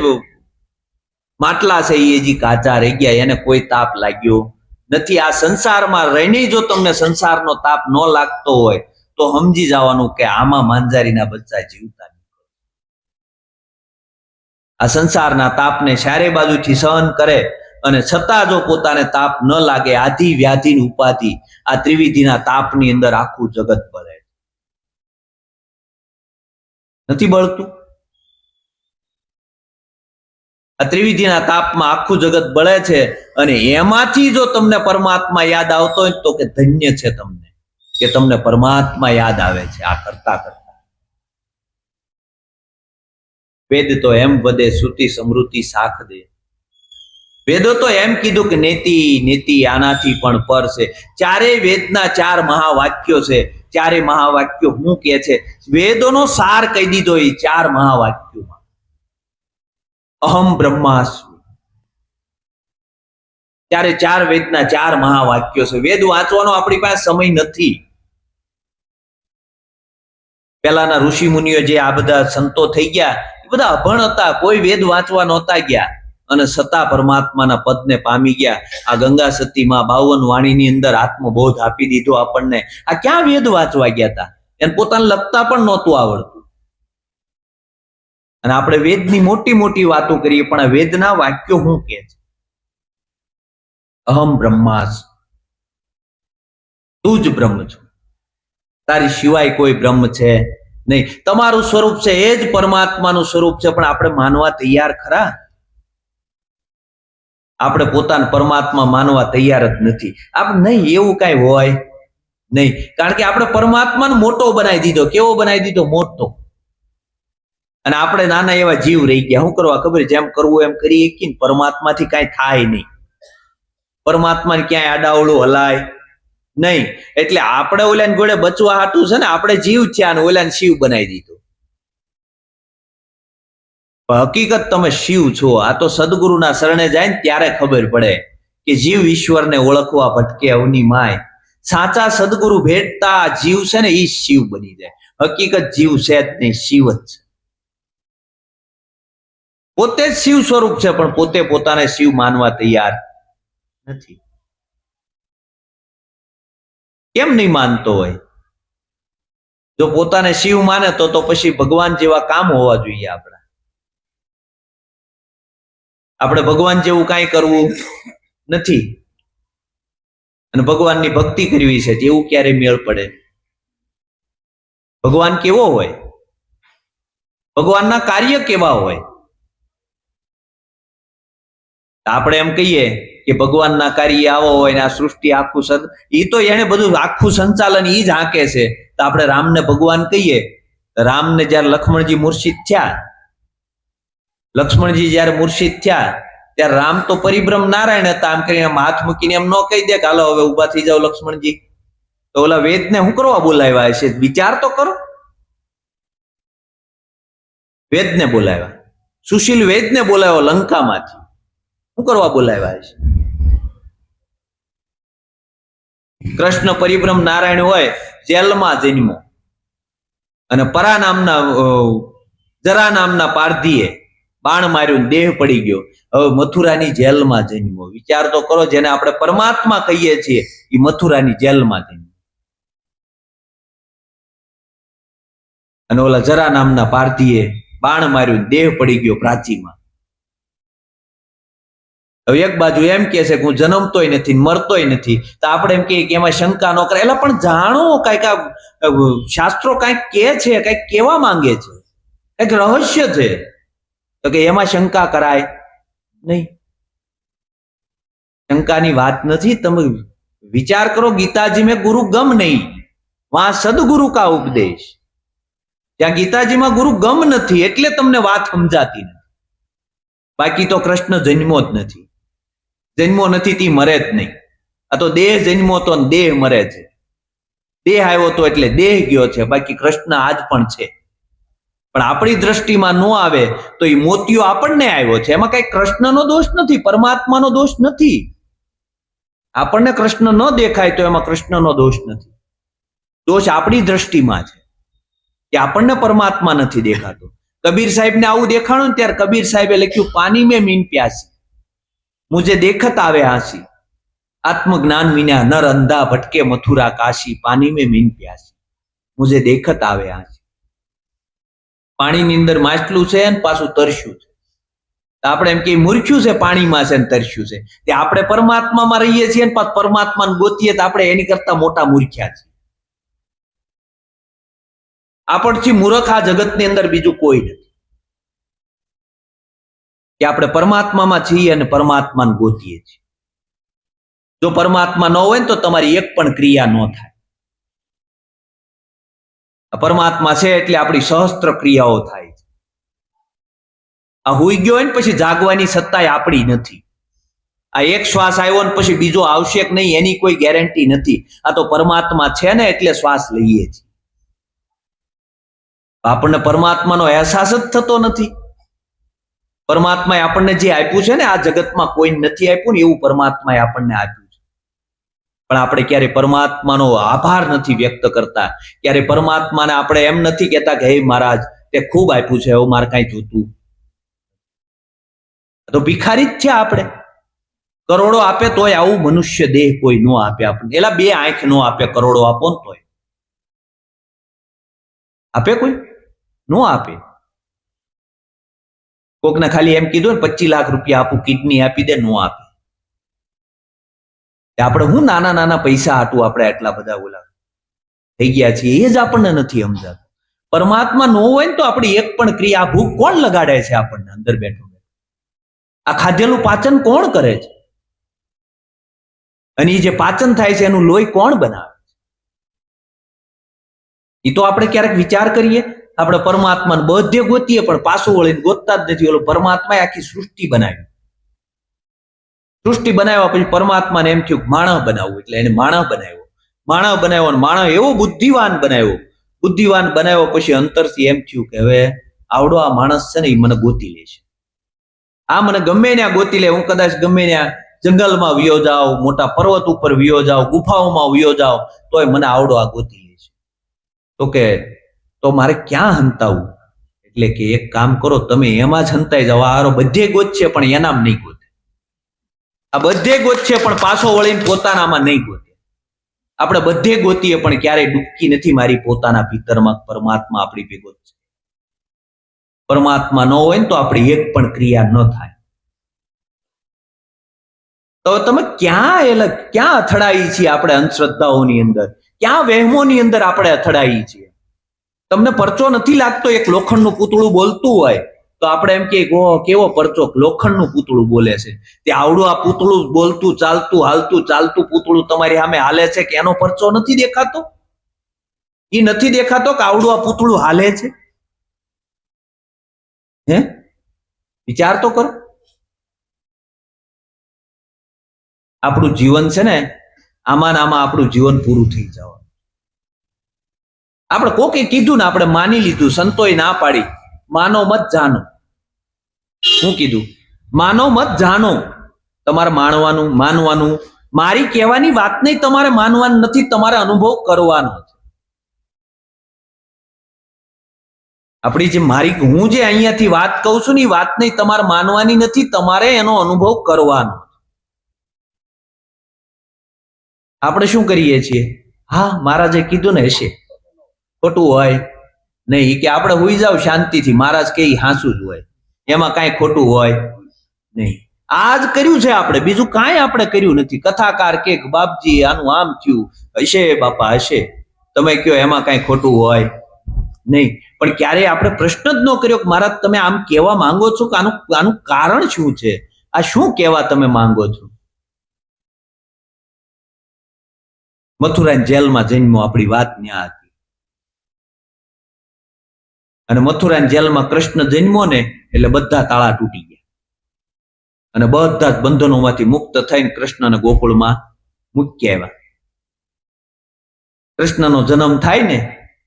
માટલા છે એ હજી કાચા રહી ગયા, એને કોઈ તાપ લાગ્યો નથી. આ સંસારમાં રહીને જો તમને સંસારનો તાપ ન લાગતો હોય તો સમજી જવાનું કે આમાં માંજારીના બચ્ચા જીવતા નથી. આ સંસારના તાપને ચારે બાજુથી સહન કરે, અને છતાં જો પોતાને તાપ ન લાગે, આધિ વ્યાધિ ઉપાધિ આ ત્રિવિધિના તાપની અંદર આખું જગત બળે, નથી બળતું? આ ત્રિવિધિના તાપમાં આખું જગત બળે છે. અને એમાંથી જો તમને પરમાત્મા યાદ આવતો હોય તો કે ધન્ય છે તમને, કે તમને પરમાત્મા યાદ આવે છે આ કરતા કરતા. વેદ તો એમ વધે શ્રુતિ સમૃદ્ધિ સાખ દે. વેદો તો એમ કીધું કે નેતિ નેતિ આનાથી પણ પર છે. ચારે વેદના ચાર મહાવાક્યો છે. ચારે મહાવાક્યો શું કે છે? વેદોનો સાર કહી દીધો એ ચાર મહાવાક્યોમાં. અહમ બ્રહ્માસ્મિ. ત્યારે ચાર વેદના ચાર મહાવાક્યો છે. વેદ વાંચવાનો આપણી પાસે સમય નથી. પેલાના ઋષિ મુનિઓ જે આ બધા સંતો થઈ ગયા, એ બધા અભણ હતા, કોઈ વેદ વાંચવા નહોતા ગયા, અને છતાં પરમાત્માના પદને પામી ગયા. આ ગંગા સતીમાં 52 વાણીની અંદર આત્મબોધ આપી દીધો આપણને. આ ક્યાં વેદ વાંચવા ગયા હતા? એને પોતાને લખતા પણ નહોતું આવડતું. અને આપણે વેદની મોટી મોટી વાતો કરીએ, પણ આ વેદના વાક્યો શું કે છે? અહમ બ્રહ્માસ્મિ. તું જ બ્રહ્મ છો, તારી સિવાય કોઈ બ્રહ્મ છે નહીં. તમારું સ્વરૂપ છે એ જ પરમાત્માનું સ્વરૂપ છે, પણ આપણે માનવા તૈયાર ખરા? આપણે પોતાના પરમાત્મા માનવા તૈયાર જ નથી. આપણે નહીં, એવું કઈ હોય નહીં. કારણ કે આપણે પરમાત્માને મોટો બનાવી દીધો. કેવો બનાવી દીધો? મોટો. અને આપણે નાના એવા જીવ રહી ગયા. શું કરવા ખબર? જેમ કરવું એમ કરી શકીએ. પરમાત્માથી કાંઈ થાય નહીં. પરમાત્માને ક્યાંય આડાવડું હલાય નહીં. એટલે આપણે ઓલાને જોડે બચવા હાટું છે ને, આપણે જીવ થયા અને ઓલાને શિવ બનાવી દીધો. હકીકત તમે શિવ છો. આ તો સદગુરુના શરણે જાય ને ત્યારે ખબર પડે કે જીવ ઈશ્વરને ઓળખવા ભટકે અવની માય. સાચા સદગુરુ ભેટતા જીવ છે ને, એ શિવ બની જાય. હકીકત જીવ છે જ નહીં, શિવ જ છે. પોતે જ શિવ સ્વરૂપ છે, પણ પોતે પોતાને શિવ માનવા તૈયાર નથી. કેમ નહીં માનતો હોય? જો પોતાને શિવ માને તો પછી ભગવાન જેવા કામ હોવા જોઈએ. આપણે ભગવાન જેવું કાંઈ કરવું નથી, અને ભગવાનની ભક્તિ કરવી છે એવું ક્યારે મેળ પડે? ભગવાન કેવો હોય? ભગવાનના કાર્ય કેવા હોય? આપણે એમ કહીએ કે ભગવાનના કાર્ય આવો હોય ને આ સૃષ્ટિ આખું એ તો એને બધું આખું સંચાલન એ જ હાંકે છે. તો આપણે રામને ભગવાન કહીએ. રામને જયારે લક્ષ્મણજી મૂર્છિત થયા, લક્ષ્મણજી જયારે મૂર્છિત થયા ત્યારે રામ તો પરિબ્રહ્મ નારાયણ હતા. આમ કરીને હાથ મૂકીને એમ ન કહી દે કે હાલો હવે ઉભા થઈ જાઓ લક્ષ્મણજી. તો ઓલા વેદને શું કરવા બોલાવ્યા છે? વિચાર તો કરો. વેદને બોલાવ્યા, સુશીલ વેદને બોલાવ્યો લંકામાંથી. શું કરવા બોલાવ્યા છે? કૃષ્ણ પરિબ્રહ્મ નારાયણ હોય, જેલમાં જન્મો, અને પરા નામના જરા નામના પારધીએ બાણ માર્યું, દેહ પડી ગયો. હવે મથુરાની જેલમાં જન્મો. વિચાર તો કરો. જેને આપણે પરમાત્મા કહીએ છીએ એ મથુરાની જેલમાં જન્મો. અને ઓલા જરા નામના પારધીએ બાણ માર્યું, દેહ પડી ગયો પ્રાચીમાં. હવે એક બાજુ એમ કે છે કે હું જન્મતોય નથી મરતોય નથી, તો આપણે એમ કહીએ કે એમાં શંકા ન કરે. એટલે પણ જાણો કઈક શાસ્ત્રો કઈક કે છે, કઈક કેવા માંગે છે, કઈક રહસ્ય છે. તો કે એમાં શંકા કરાય નહીં. શંકાની વાત નથી. તમે વિચાર કરો, ગીताजी में गुरु गम नहीं, वहां सदगुरु का उपदेश. ત્યાં ગીતાજીમાં ગુરુ ગમ નથી એટલે તમને વાત સમજાતી નથી. બાકી તો કૃષ્ણ જન્મો જ નથી. જન્મો નથી તી મરે જ નહીં. આ તો દેહ જન્મો તો દેહ મરે છે. દેહ આવ્યો તો એટલે દેહ ગયો છે, બાકી કૃષ્ણ આજ પણ છે. પણ આપણી દ્રષ્ટિમાં ન આવે તો એ મોતિયો આપણને આવ્યો છે. એમાં કઈ કૃષ્ણનો દોષ નથી, પરમાત્માનો દોષ નથી. આપણને કૃષ્ણ ન દેખાય તો એમાં કૃષ્ણનો દોષ નથી. દોષ આપણી દ્રષ્ટિમાં છે કે આપણને પરમાત્મા નથી દેખાતો. કબીર સાહેબને આવું દેખાણું ત્યારે કબીર સાહેબે લખ્યું, પાણી મેં મીન પ્યાસી, મુझे देखत आवे हासी, आत्मज्ञान विना नर अंधा भटके मथुरा काशी, पानी में मीन प्यासी, मुझे देखत आवे हासी. પાણીની અંદર માછલું છે ને પાછું તરસ્યું છે. આપણે એમ કે મૂર્ખ્યું છે, પાણીમાં છે ને તરસ્યું છે. તે આપણે પરમાત્મામાં રહીએ છીએ ને પાછું પરમાત્માને ગોતીએ તો આપણે એની કરતા મોટા મૂર્ખ્યા છીએ. આપણથી મૂર્ખ આ જગતની અંદર બીજું કોઈ નથી. કે આપણે પરમાત્મામાં છીએ અને પરમાત્માને ગોતીએ છીએ. જો પરમાત્મા ન હોય ને તો તમારી એક પણ ક્રિયા ન થાય. પરમાત્મા છે એટલે આપણી સહસ્ત્ર ક્રિયાઓ થાય છે. આ હુઈ ગયો હોય ને પછી જાગવાની સત્તાય આપણી નથી. આ એક શ્વાસ આવ્યો ને પછી બીજો આવશે કે નહીં એની કોઈ ગેરંટી નથી. આ તો પરમાત્મા છે ને એટલે શ્વાસ લઈએ છીએ. આપણને પરમાત્માનો અહેસાસ જ થતો નથી. પરમાત્માએ આપણને જે આપ્યું છે ને આ જગતમાં કોઈ નથી આપ્યું ને એવું પરમાત્માએ આપણને આપ્યું છે. પણ આપણે ક્યારે પરમાત્માનો આભાર નથી વ્યક્ત કરતા. ક્યારે પરમાત્માને આપણે એમ નથી કહેતા કે હે મહારાજ તે ખૂબ આપ્યું છે, એવું મારે કાંઈ જોતું. તો ભિખારી જ છે આપણે. કરોડો આપે તોય આવું મનુષ્ય દેહ કોઈ ન આપે આપણને. એલા બે આંખ ન આપે, કરોડો આપો ને તોય આપે કોઈ? નો આપે. કોકને ખાલી એમ કીધું ને 25 લાખ રૂપિયા આપું, કિડની આપી દે, નો આપે. આપણે હું નાના નાના પૈસા હાટું આપણે એટલા બધા ઓલા થઈ ગયા છીએ, એ જ આપણને નથી સમજાતું. પરમાત્મા નો હોય ને તો આપણી એક પણ ક્રિયા, ભૂખ કોણ લગાડે છે આપણને અંદર બેઠો? આ ખાધેલું પાચન કોણ કરે છે? અને એ જે પાચન થાય છે એનું લોહી કોણ બનાવે છે? એ તો આપણે ક્યારેક વિચાર કરીએ. આપણે પરમાત્માને બધે ગોતીએ પણ પાછું વળીને ગોતતા જ નથી. ઓલો પરમાત્માએ આખી સૃષ્ટિ બનાવી. સૃષ્ટિ બનાવ્યા પછી પરમાત્માને એમ થયું માણસ બનાવવું, એટલે એને માણસ બનાવ્યો. માણસ બનાવ્યો અને માણસ એવો બુદ્ધિવાન બનાવ્યો. બુદ્ધિવાન બનાવ્યો પછી અંતરથી એમ થયું કે હવે આવડો આ માણસ છે ને એ મને ગોતી લેશે. આ મને ગમે ત્યાં ગોતી લે. હું કદાચ ગમે ત્યાં જંગલમાં વિયો જાઉં, મોટા પર્વત ઉપર વિયો જાઉં, ગુફાઓમાં વિયો જાઉં, તોય મને આવડો આ ગોતી લેશે. તો કે તો મારે ક્યાં હંતાવું? એટલે કે એક કામ કરો, તમે એમાં જ હંતાઈ જાઓ. આરો બધે ગોતશે પણ એનામ નહીં ગોતે. આ બધે ગોતશે પણ પાછો વળીને પોતાનામાં નહીં ગોતે. આપણે બધે ગોતીએ પણ ક્યારેય ડૂબકી નથી મારી પોતાના ભીતરમાં. પરમાત્મા આપણી ભેગો છે. પરમાત્મા ન હોય ને તો આપણી એક પણ ક્રિયા ન થાય. તો તમે ક્યાં અથડાઈ છીએ આપણે અંધશ્રદ્ધાઓની અંદર? ક્યાં વહેમોની અંદર આપણે અથડાઈ છીએ? તમને પરચો નથી લાગતો? એક લોખંડનું પૂતળું બોલતું હોય તો આપણે એમ કે કેવો પરચો, લોખંડનું પૂતળું બોલે છે. તે આવડું આ પૂતળું બોલતું, ચાલતું, હાલતું ચાલતું પૂતળું તમારી સામે હાલે છે કે એનો પરચો નથી દેખાતો? એ નથી દેખાતો કે આવડું આ પૂતળું હાલે છે? હે, વિચાર તો કરો. આપણું જીવન છે ને આમાં આપણું જીવન પૂરું થઈ જવાનું. આપણે કોકે કીધું ને આપણે માની લીધું, સંતોએ ના પાડી, માનો મત જાનો. શું કીધું? માનો મત જાનો. તમારે માનવાનું. મારી કહેવાની વાત નહીં, તમારે માનવાનું નથી, તમારે અનુભવ કરવાનો છે. આપણી જે હું જે અહીંયાથી વાત કહું છું ને એ વાત નહીં, તમારે માનવાની નથી, તમારે એનો અનુભવ કરવાનો. આપણે શું કરીએ છીએ? હા, મહારાજે કીધું ને હશે, ખોટું હોય નહીં, કે આપણે હુઈ જાવ શાંતિથી, મહારાજ કે હાંસું જ હોય, એમાં કાંઈ ખોટું હોય નહીં. આ જ કર્યું છે આપણે, બીજું કાંઈ આપણે કર્યું નથી. કથાકાર કે બાપજી આનું આમ થયું હશે, બાપા હશે, તમે કયો એમાં કાંઈ ખોટું હોય નહીં. પણ ક્યારેય આપણે પ્રશ્ન જ ન કર્યો કે મહારાજ તમે આમ કહેવા માંગો છો કે આનું કારણ શું છે, આ શું કહેવા તમે માંગો છો? મથુરાની જેલમાં જન્મો, આપણી વાત ન્યા હતી. અને મથુરાની જેલમાં કૃષ્ણ જન્મો ને એટલે બધા તાળા તૂટી ગયા અને બધા જ બંધનોમાંથી મુક્ત થઈને કૃષ્ણને ગોકુળમાં મૂકી આવ્યા. કૃષ્ણનો જન્મ થાય ને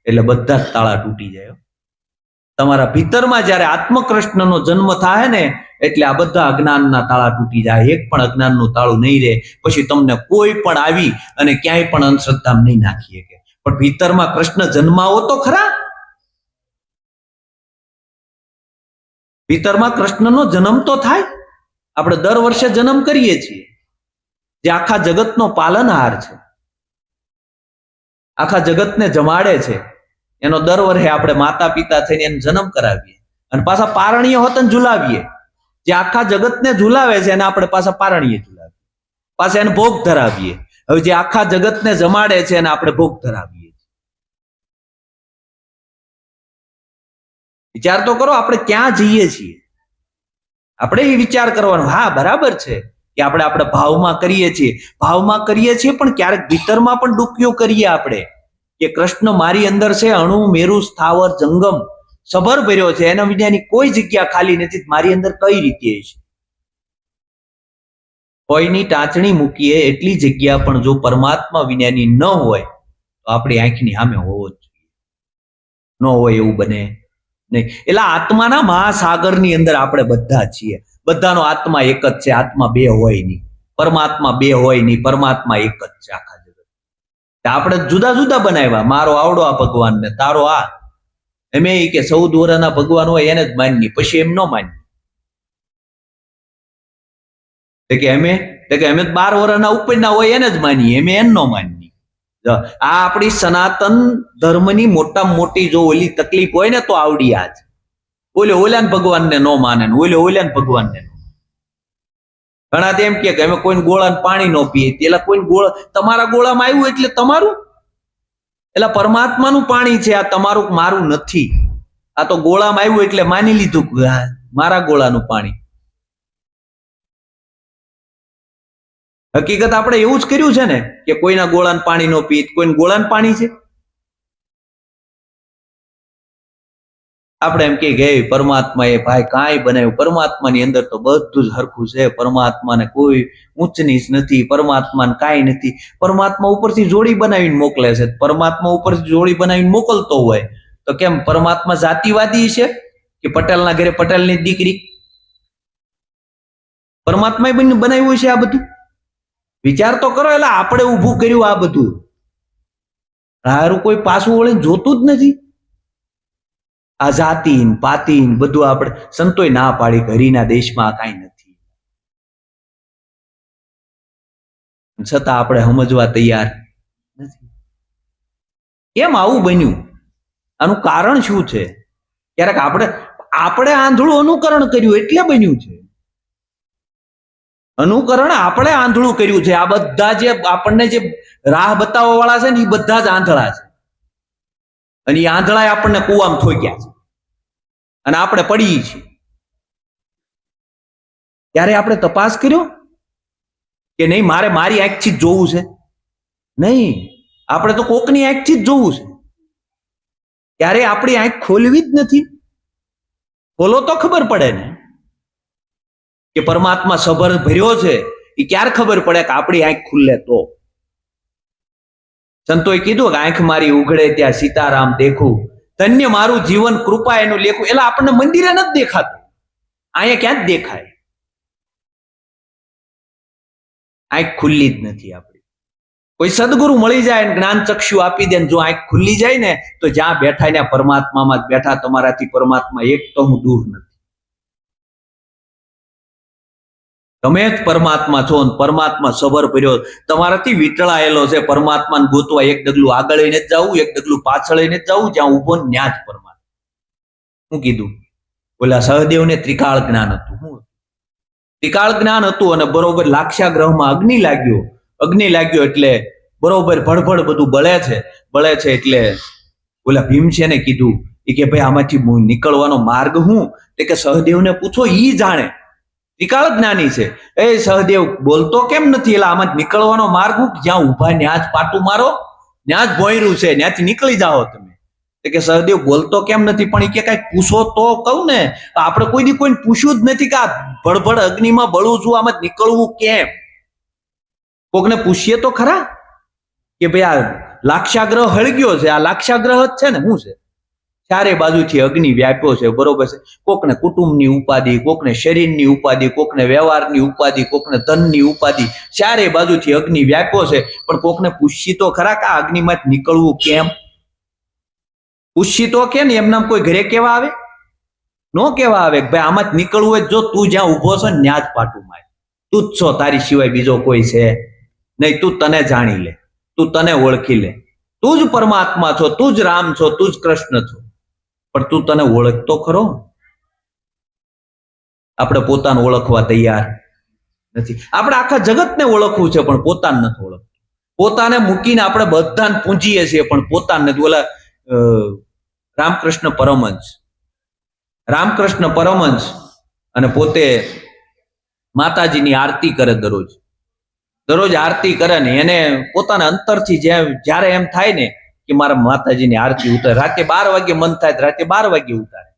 એટલે બધા જ તાળા તૂટી જાય. તમારા ભીતરમાં જયારે આત્મકૃષ્ણનો જન્મ થાય ને એટલે આ બધા અજ્ઞાનના તાળા તૂટી જાય. એક પણ અજ્ઞાનનું તાળું નહીં રહે. પછી તમને કોઈ પણ આવી અને ક્યાંય પણ અંધશ્રદ્ધા નહીં નાખી શકે. પણ ભીતરમાં કૃષ્ણ જન્માવો તો ખરા. ભીતરમાં કૃષ્ણનો જન્મ તો થાય. આપણે દર વર્ષે જન્મ કરીએ છીએ. જે આખા જગતનો પાલનહાર છે, આખા જગતને જમાડે છે, એનો દર વર્ષે આપણે માતા પિતા થઈને એને જન્મ કરાવીએ અને પાછા પારણીય હોતન ઝુલાવીએ. જે આખા જગતને ઝુલાવે છે એને આપણે પાછા પારણીય ઝુલાવીએ, પાછા એને ભોગ ધરાવીએ. હવે જે આખા જગતને જમાડે છે એને આપણે ભોગ ધરાવીએ. વિચાર તો કરો, આપણે ક્યાં જઈએ છીએ. આપણે એ વિચાર કરવાનો. હા, બરાબર છે કે આપણે ભાવમાં કરીએ છીએ, ભાવમાં કરીએ છીએ, પણ ક્યારેક ભીતરમાં પણ ડૂબકીઓ કરીએ આપણે કે કૃષ્ણ મારી અંદર છે, અણુ મેરુ સ્થાવર જંગમ સભર ભર્યો છે, એના વિનાની કોઈ જગ્યા ખાલી નથી. મારી અંદર કઈ રીતે છે? કોઈની ટાંચણી મૂકીએ એટલી જગ્યા પણ જો પરમાત્મા વિનાની ન હોય તો આપણી આંખની સામે હોવો જ જોઈએ. ન હોય એવું બને નહીં. એટલે આત્માના મહાસાગરની અંદર આપણે બધા છીએ. બધાનો આત્મા એક જ છે. આત્મા બે હોય નહીં, પરમાત્મા બે હોય નહીં, પરમાત્મા એક જ છે આખા જગત. આપણે જુદા જુદા બનાવ્યા. મારો આવડો આ ભગવાન ને તારો આ. એમ કે 14 વર્ષના ભગવાન હોય એને જ માનની, પછી એમ ન માની. કે અમે 12 વર્ષના ઉપરના હોય એને જ માનીએ, એમ ન માનીએ. આ આપણી સનાતન ધર્મની મોટામાં મોટી જો ઓલી તકલીફ હોય ને તો આવડી આ છે. ઓલાને ભગવાનને ન માને, ઓલાને ભગવાનને ન. ઘણા એમ કે અમે કોઈ ગોળાને પાણી ન પીએ. એટલે કોઈ ગોળા તમારા ગોળામાં આવ્યું એટલે તમારું, એટલે પરમાત્માનું પાણી છે આ, તમારું મારું નથી. આ તો ગોળામાં આવ્યું એટલે માની લીધું મારા ગોળાનું પાણી. હકીકત આપણે એવું જ કર્યું છે ને કે કોઈના ગોળાને પાણી નો પીએ, કોઈને ગોળાને પાણી છે. આપણે એમ કે પરમાત્મા એ ભાઈ કાંઈ બનાવ્યું, પરમાત્માની અંદર તો બધું જ હરખું છે, પરમાત્માને કોઈ ઊંચ નીચ નથી, પરમાત્માને કાંઈ નથી. પરમાત્મા ઉપરથી જોડી બનાવીને મોકલે છે. પરમાત્મા ઉપરથી જોડી બનાવીને મોકલતો હોય તો કેમ પરમાત્મા જાતિવાદી છે કે પટેલના ઘરે પટેલની દીકરી? પરમાત્માએ બનાવ્યું છે આ બધું. વિચાર તો કરો. એટલે આપણે ઊભું કર્યું આ બધું. હારું કોઈ પાછું વળીને જોતું જ નથી. આ જાતિ પાતિ બધું આપણે સંતોય ના પાડી કે હરિના દેશમાં કાંઈ નથી, છતાં આપણે સમજવા તૈયાર નથી. કેમ આવું બન્યું? આનું કારણ શું છે? ક્યારેક આપણે આંધળું અનુકરણ કર્યું એટલે બન્યું છે. અનુકરણ આપણે આંધળું કર્યું છે. આ બધા જે આપણને જે રાહ બતાવવા વાળા છે ને એ બધા જ આંધળા છે. અને એ આંધળા આપણને કુવામાં ઠોક્યા છે અને આપણે પડી છીએ. ત્યારે આપણે તપાસ કર્યો કે નહીં મારે મારી આંખથી જ જોવું છે? નહીં, આપણે તો કોકની આંખથી જ જોવું છે. ત્યારે આપણી આંખ ખોલવી જ નથી. ખોલો તો ખબર પડે ને કે પરમાત્મા સભર ભર્યો છે. એ ક્યારે ખબર પડે કે આપણી આંખ ખુલે તો. સંતોએ કીધું કે આંખ મારી ઉઘડે ત્યાં સીતારામ દેખું, ધન્ય મારું જીવન કૃપા એનું લેખું. એટલે આપણને મંદિરે નથી દેખાતું, અહીંયા ક્યાં જ દેખાય. આંખ ખુલ્લી જ નથી આપણી. કોઈ સદગુરુ મળી જાય ને જ્ઞાન ચક્ષુ આપી દે, જો આંખ ખુલ્લી જાય ને તો જ્યાં બેઠા ત્યાં પરમાત્મામાં જ બેઠા. તમારાથી પરમાત્મા એક તો હું દૂર નથી. તમે જ પરમાત્મા છો. પરમાત્મા સબર ભર્યો તમારાથી વીંટળાયેલો છે. પરમાત્માને ગોતવા એક ડગલું આગળ ને જ જવું, એક ડગલું પાછળ ને જ જવું. જ્યાં ઉભો ત્યાં જ પરમાત્મા. શું કીધું? ઓલા સહદેવને ત્રિકાળ જ્ઞાન હતું. શું ત્રિકાળ જ્ઞાન હતું? અને બરોબર લાક્ષાગ્રહમાં અગ્નિ લાગ્યો એટલે બરોબર ભડભડ બધું બળે છે એટલે ઓલા ભીમસેને કીધું કે ભાઈ આમાંથી નીકળવાનો માર્ગ શું? કે સહદેવને પૂછો, ઈ જાણે, ત્રિકાળ જ્ઞાની છે. એ સહદેવ બોલતો કેમ નથી? એટલે આમાં નીકળવાનો માર્ગ હું? જ્યાં ઉભા ત્યાં જ પાટું મારો, ત્યાં જ ભોંયરું છે, ત્યાંથી નીકળી જાઓ તમે. કે સહદેવ બોલતો કેમ નથી? પણ એ કે કઈક પૂછો તો કહું ને. આપણે કોઈને પૂછ્યું જ નથી કે આ ભડભડ અગ્નિમાં બળું છું, આમાં નીકળવું કેમ? કોકને પૂછીએ તો ખરા કે ભાઈ આ લાક્ષાગ્રહ હળગ્યો છે, આ લાક્ષાગ્રહ જ છે ને, શું છે? ચારે બાજુથી અગ્નિ વ્યાપ્યો છે, બરોબર છે. કોકને કુટુંબની ઉપાધિ, કોકને શરીરની ઉપાધિ, કોકને વ્યવહારની ઉપાધિ, કોકને ધનની ઉપાધિ, ચારે બાજુથી અગ્નિ વ્યાપ્યો છે. પણ કોકને પૂછીએ તો ખરા કે આ અગ્નિમાં નીકળવું કેમ? પૂછી તો કે ને, એમના કોઈ ઘરે કેવા આવે? નો કેવા આવે ભાઈ આમાં જ નીકળવું હોય, જો તું જ્યાં ઉભો છો ને ત્યાં જ પાટું માર. તું જ છો, તારી સિવાય બીજો કોઈ છે નહીં. તું તને જાણી લે, તું તને ઓળખી લે. તું જ પરમાત્મા છો, તું જ રામ છો, તું જ કૃષ્ણ છો. પણ તું તને ઓળખતો ખરો? આપણે પોતાને ઓળખવા તૈયાર નથી. આપણે આખા જગતને ઓળખવું છે પણ પોતાને નથી ઓળખવું. પોતાને મૂકીને આપણે બધાને પૂંજીએ છીએ પણ પોતાને નથી. ઓલા રામકૃષ્ણ પરમહંસ અને પોતે માતાજીની આરતી કરે, દરરોજ આરતી કરે ને એને પોતાના અંતરથી જ્યારે એમ થાય ને કે મારા માતાજીની આરતી ઉતારે, રાતે 12 વાગે મન થાય રાતે 12 વાગે ઉતારે,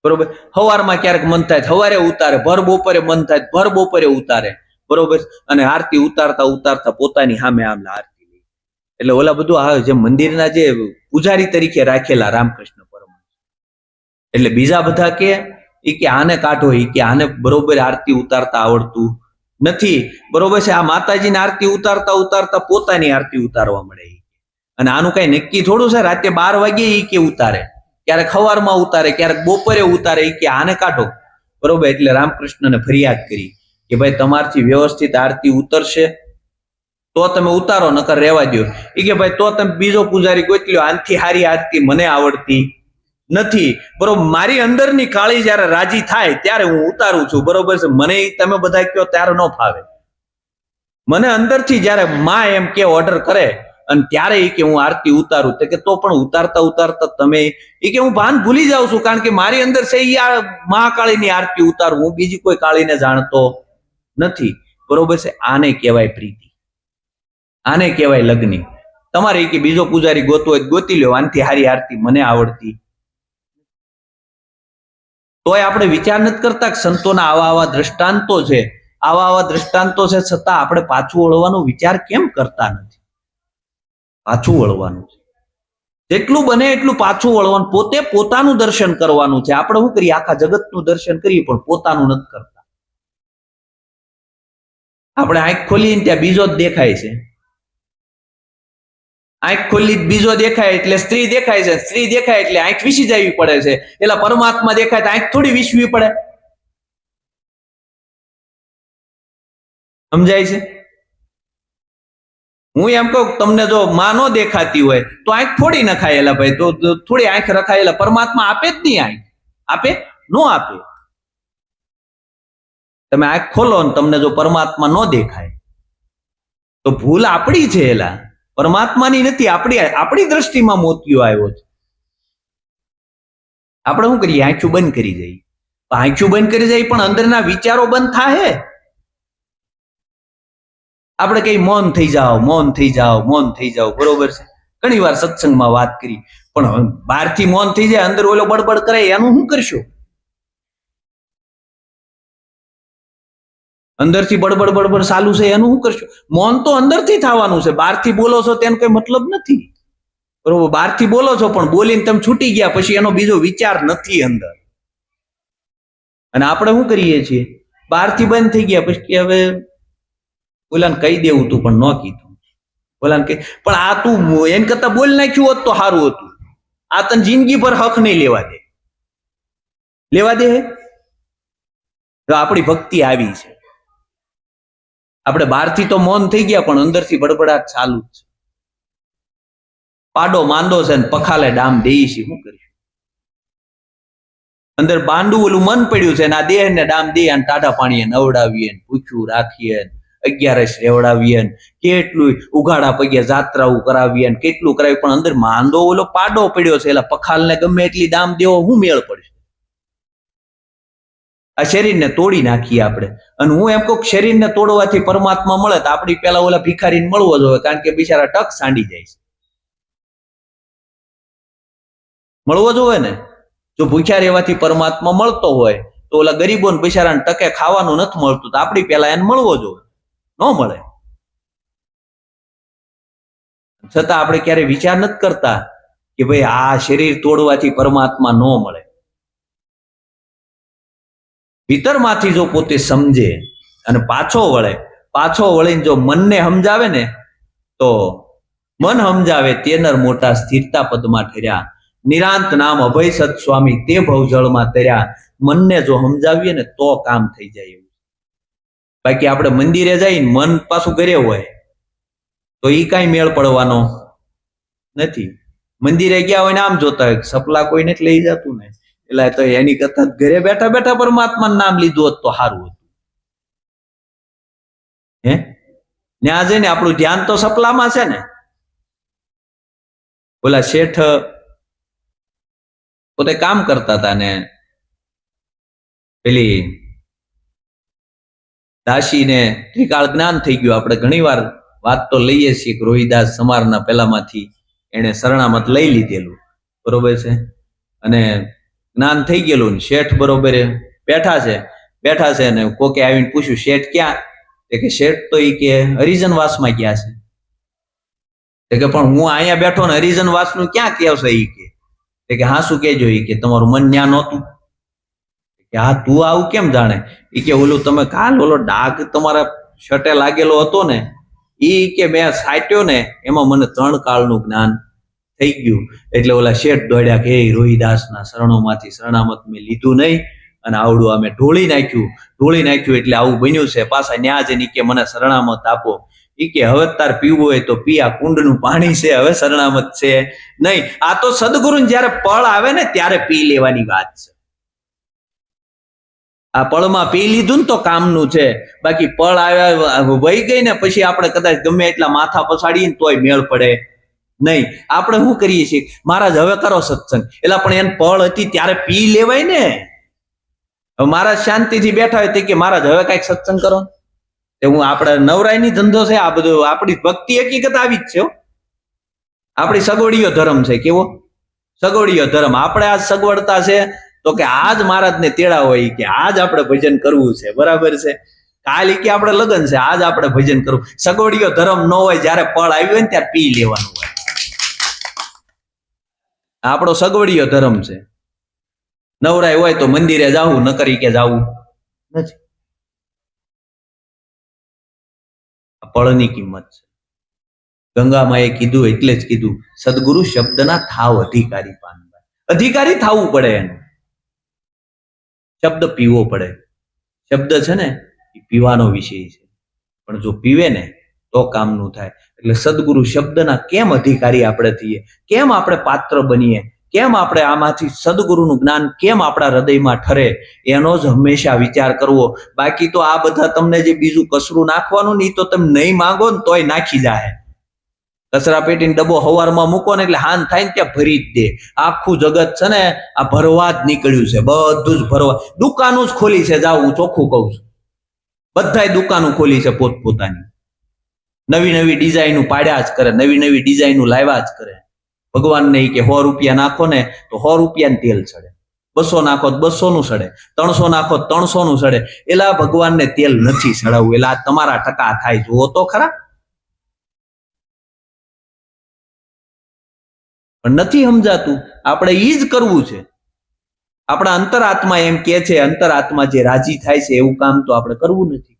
બરોબર. સવારમાં ક્યારેક મન થાય સવારે ઉતારે, ભર બપોરે મન થાય ભર બપોરે ઉતારે, બરોબર. અને આરતી ઉતારતા ઉતારતા પોતાની સામે આમ આરતી લે. એટલે ઓલા બધું જે મંદિરના જે પૂજારી તરીકે રાખેલા રામકૃષ્ણ પરમહંસ, એટલે બીજા બધા કે આને કાઢો, કે આને બરોબર આરતી ઉતારતા આવડતું નથી, બરોબર છે. આ માતાજીની આરતી ઉતારતા ઉતારતા પોતાની આરતી ઉતારવા મળે. અને આનું કઈ નક્કી થોડું છે? રાતે 12 વાગે કે ઉતારે, ક્યારેક સવારમાં ઉતારે, ક્યારેક બપોરે ઉતારે, કે આને કાઢો, બરોબર. એટલે રામકૃષ્ણને ફરિયાદ કરી કે ભાઈ તમારથી વ્યવસ્થિત આરતી ઉતરશે તો તમે ઉતારો, નકર રહેવા દો. કે ભાઈ તો તમે બીજો પૂજારી ગોતી લો, આનથી હારી આરતી મને આવડતી નથી, બરોબર. મારી અંદરની કાળી જયારે રાજી થાય ત્યારે હું ઉતારું છું, બરોબર છે. મને તમે બધા કયો ત્યારે ન ફાવે. મને અંદરથી જયારે માં એમ કે ઓર્ડર કરે અને ત્યારે કે હું આરતી ઉતારું, તો પણ ઉતારતા ઉતારતા તમે કે હું ભાન ભૂલી જાઉં છું, કારણ કે મારી અંદર છે આ મહાકાળીની આરતી ઉતારું, હું બીજી કોઈ કાળીને જાણતો નથી, બરોબર છે. આને કહેવાય પ્રીતિ, આને કહેવાય લગ્ન. તમારે કે બીજો પૂજારી ગોતવો હોય ગોતી લો, આનથી હારી આરતી મને આવડતી. તોય આપણે વિચાર નથી કરતા કે સંતોના આવા દ્રષ્ટાંતો છે, આવા દ્રષ્ટાંતો છે, છતાં આપણે પાછું વળવાનો વિચાર કેમ કરતા નથી? પાછું વળવાનું છે, જેટલું બને એટલું પાછું વળવાનું. પોતે પોતાનું દર્શન કરવાનું છે. આપણે શું કરીએ? આખા જગતનું દર્શન કરીએ પણ પોતાનું નથી કરતા. આપણે આંખ ખોલીને ત્યાં બીજો જ દેખાય છે. આંખ ખોલી બીજો દેખાય એટલે સ્ત્રી દેખાય છે, સ્ત્રી દેખાય એટલે આંખ વિસી જવી પડે છે. એટલે પરમાત્મા દેખાય તો આંખ થોડી વિસવી પડે? સમજાય છે? હું એમ કહું તમને જો માં નો દેખાતી હોય તો આંખ ફોડી નખાય. એલા ભાઈ તો થોડી આંખ રખાયેલા પરમાત્મા આપે જ નહીં. આંખ આપે? નો આપે. તમે આંખ ખોલો ને તમને જો પરમાત્મા નો દેખાય તો ભૂલ આપણી છે. એલા પરમાત્માની નથી, આપણી દ્રષ્ટિમાં મોતિયો આવ્યો છે. આપણે શું કરીએ? આંખું બંધ કરી જઈએ. આંખું બંધ કરી જાય પણ અંદરના વિચારો બંધ થાય. આપણે કઈ મૌન થઈ જાઓ, મૌન થઈ જાઓ, મૌન થઈ જાઓ, બરોબર છે. ઘણી વાર સત્સંગમાં વાત કરી, પણ બહારથી મૌન થઈ જાય, અંદર ઓલો બડબડ કરે, એનું શું કરશો? અંદરથી બડબડ ચાલુ છે, એનું શું કરશો? મૌન તો અંદરથી થવાનું છે. બહારથી બોલો છો તેનો કઈ મતલબ નથી, બરોબર. બહારથી બોલો છો પણ બોલીને તમે છૂટી ગયા પછી એનો બીજો વિચાર નથી અંદર. અને આપણે શું કરીએ છીએ? બહારથી બંધ થઈ ગયા પછી હવે ઓલાને કહી દેવું તું પણ ન કીધું. ઓલાને કે પણ આ તું એમ કરતા બોલ નાખ્યું હોત તો સારું હતું. આ તને જિંદગી પર હક નહીં લેવા દે. લેવા દે? આપણી ભક્તિ આવી છે. આપણે બહારથી તો મૌન થઈ ગયા પણ અંદરથી બડબડાટ ચાલુ જ છે. પાડો માંદો છે ને પખાલે ડામ દેઈ છે, શું કરીશું? અંદર બાંડું ઓલું મન પડ્યું છે, આ દેહ ને ડામ દે અને ટાઢા પાણીએ નવડાવીએ, પૂછ્યું રાખીએ, 11 રેવડાવીએ, કેટલું ઉઘાડા પગે જાત્રાઓ કરાવીએ, કેટલું કરાવી, પણ અંદર માંદો ઓલો પાડો પડ્યો છે, એલા પખાલને ગમે એટલી દામ દેવો શું મેળ પડશે? આ શરીરને તોડી નાખીએ આપણે. અને હું એમ કહું શરીરને તોડવાથી પરમાત્મા મળે તો આપણી પેલા ઓલા ભિખારીને મળવો જોઈએ, કારણ કે બિચારા ટક સાંડી જાય છે. મળવો જોઈએ ને. જો ભૂખ્યા રહેવાથી પરમાત્મા મળતો હોય તો ઓલા ગરીબોને બિચારાને ટકે ખાવાનું નથી મળતું, તો આપણી પેલા એને મળવો જોઈએ. ન મળે છતાં આપણે ક્યારે વિચાર નથી કરતા કે ભાઈ આ શરીર તોડવાથી પરમાત્મા ન મળે. ભીતરમાંથી જો પોતે સમજે અને પાછો વળીને જો મનને સમજાવે ને, તો મન સમજાવે તે નર મોટા સ્થિરતા પદમાં ઠર્યા, નિરાંત નામ અભય સત સ્વામી તે ભવજળમાં તર્યા. મનને જો સમજાવીએ ને તો કામ થઈ જાય એવું. બાકી આપણે મંદિરે જઈને મન પાછું ઘરે હોય તો ઈ કાંઈ મેળ પડવાનો નથી. મંદિરે ગયા હોય ને આમ જોતા હોય સપલા કોઈ નથી લઈ જતું ને, એટલે તો એની કરતા ઘરે બેઠા બેઠા પરમાત્માનું નામ લીધું હોત તો સારું હતું. ત્યાં જઈને આપણું ધ્યાન તો સપલામાં છે ને. ઓલા શેઠ પોતે કામ કરતા હતા ને પેલી દાસીને ત્રિકાળ જ્ઞાન થઈ ગયું. આપણે ઘણી વાર વાત તો લઈએ છીએ કે રોહિદાસ સમારના પેલામાંથી એને શરણામત લઈ લીધેલું, બરોબર છે, અને જ્ઞાન થઈ ગયેલું. શેઠ બરોબર બેઠા છે ને કોકે આવીને પૂછ્યું શેઠ ક્યાં? કે શેઠ તો ઈ કે હરિજન વાસમાં ગયા છે. કે પણ હું અહીંયા બેઠો ને હરિજન વાસનું ક્યાં કહેશે? ઈ કે હા શું કેજો? ઈ કે તમારું મન ન્યા નહોતું. કે હા તું આવું કેમ જાણે? ઈ કે ઓલું તમે કાલ ઓલો ડાઘ તમારા શટે લાગેલો હતો ને, ઈ કે મેં સાટ્યો ને એમાં મને 3 કાળનું જ્ઞાન થઈ ગયું. એટલે ઓલા શેઠ દોડ્યા કે રોહિદાસના શરણોમાંથી શરણામત મેં લીધું નહીં અને આવડું અમે ઢોળી નાખ્યું એટલે આવું બન્યું છે. પાછા ન્યા જઈને કે મને શરણામત આપો. ઈ કે હવે તાર પીવું હોય તો પી, આ કુંડનું પાણી છે, હવે શરણામત છે નહીં. આ તો સદગુરુને જયારે પળ આવે ને ત્યારે પી લેવાની વાત છે. આ પળમાં પી લીધું ને તો કામનું છે. બાકી પળ આવ્યા વહી ગઈ ને પછી આપણે કદાચ ગમે એટલા માથા પછાડીએ ને તોય મેળ પડે નહીં. આપણે શું કરીએ છીએ? મહારાજ હવે કરો સત્સંગ, એટલે પણ એને પળ હતી ત્યારે પી લેવાય ને. હવે મહારાજ શાંતિથી બેઠા હોય તે કે મહારાજ હવે કઈક સત્સંગ કરો. હું આપણે નવરાયની ધંધો છે આ બધું. આપણી ભક્તિ હકીકત આવી જ છે. આપણી સગવડીયો ધર્મ છે. કેવો સગવડીયો ધર્મ? આપણે આજ સગવડતા છે તો કે આજ મહારાજને તેડા હોય કે આજ આપણે ભજન કરવું છે, બરાબર છે. કાલ કે આપણે લગ્ન છે, આજ આપણે ભજન કરવું. સગવડીયો ધર્મ ન હોય, જયારે પળ આવ્યું હોય ને ત્યારે પી લેવાનું હોય. આપણો સગવડીયો ધર્મ છે. નવરાય હોય તો મંદિરે જાવું, ન કરી કે જાવું નથી. પળની કિંમત છે. ગંગામાએ કીધું એટલે જ કીધું સદગુરુ શબ્દના થાવ અધિકારી પાનભાઈ. અધિકારી થવું પડે એનું. શબ્દ પીવો પડે. શબ્દ છે ને એ પીવાનો વિષય છે, પણ જો પીવે ને તો કામનું થાય. એટલે સદગુરુ શબ્દના કેમ અધિકારી આપણે થઈએ, કેમ આપણે પાત્ર બનીએ, કેમ આપણે આમાંથી સદગુરુનું જ્ઞાન કેમ આપણા હૃદયમાં ઠરે, એનો જ હંમેશા વિચાર કરવો. બાકી તો આ બધા તમને જે બીજું કચરું નાખવાનું ને એ તો તમે નહીં માંગો ને તોય નાખી જાય. કચરા પેટીનો ડબ્બો હવારમાં મૂકો ને એટલે હાન થાય ને ત્યાં ભરી જ દે. આખું જગત છે ને આ ભરવા જ નીકળ્યું છે, બધું જ ભરવા. દુકાનો જ ખોલી છે, જાવ હું ચોખ્ખું કહું છું. બધાય દુકાનો ખોલી છે પોતપોતાની. નવી નવી ડિઝાઇનો પાડ્યા જ કરે, નવી નવી ડિઝાઇનો લાવ્યા જ કરે. ભગવાનને કે 100 રૂપિયા નાખો ને તો 100 રૂપિયાનું તેલ સડે, 200 નાખો તો 200 નું સડે, 300 નાખો તો 300 નું સડે. એલા ભગવાનને તેલ નથી સડાવવું, એલા તમારા ટકા થાય જુઓ તો ખરા. પણ નથી સમજાતું. આપણે ઈ જ કરવું છે. આપણા અંતરાત્મા એમ કે છે, અંતરાત્મા જે રાજી થાય છે એવું કામ તો આપણે કરવું નથી.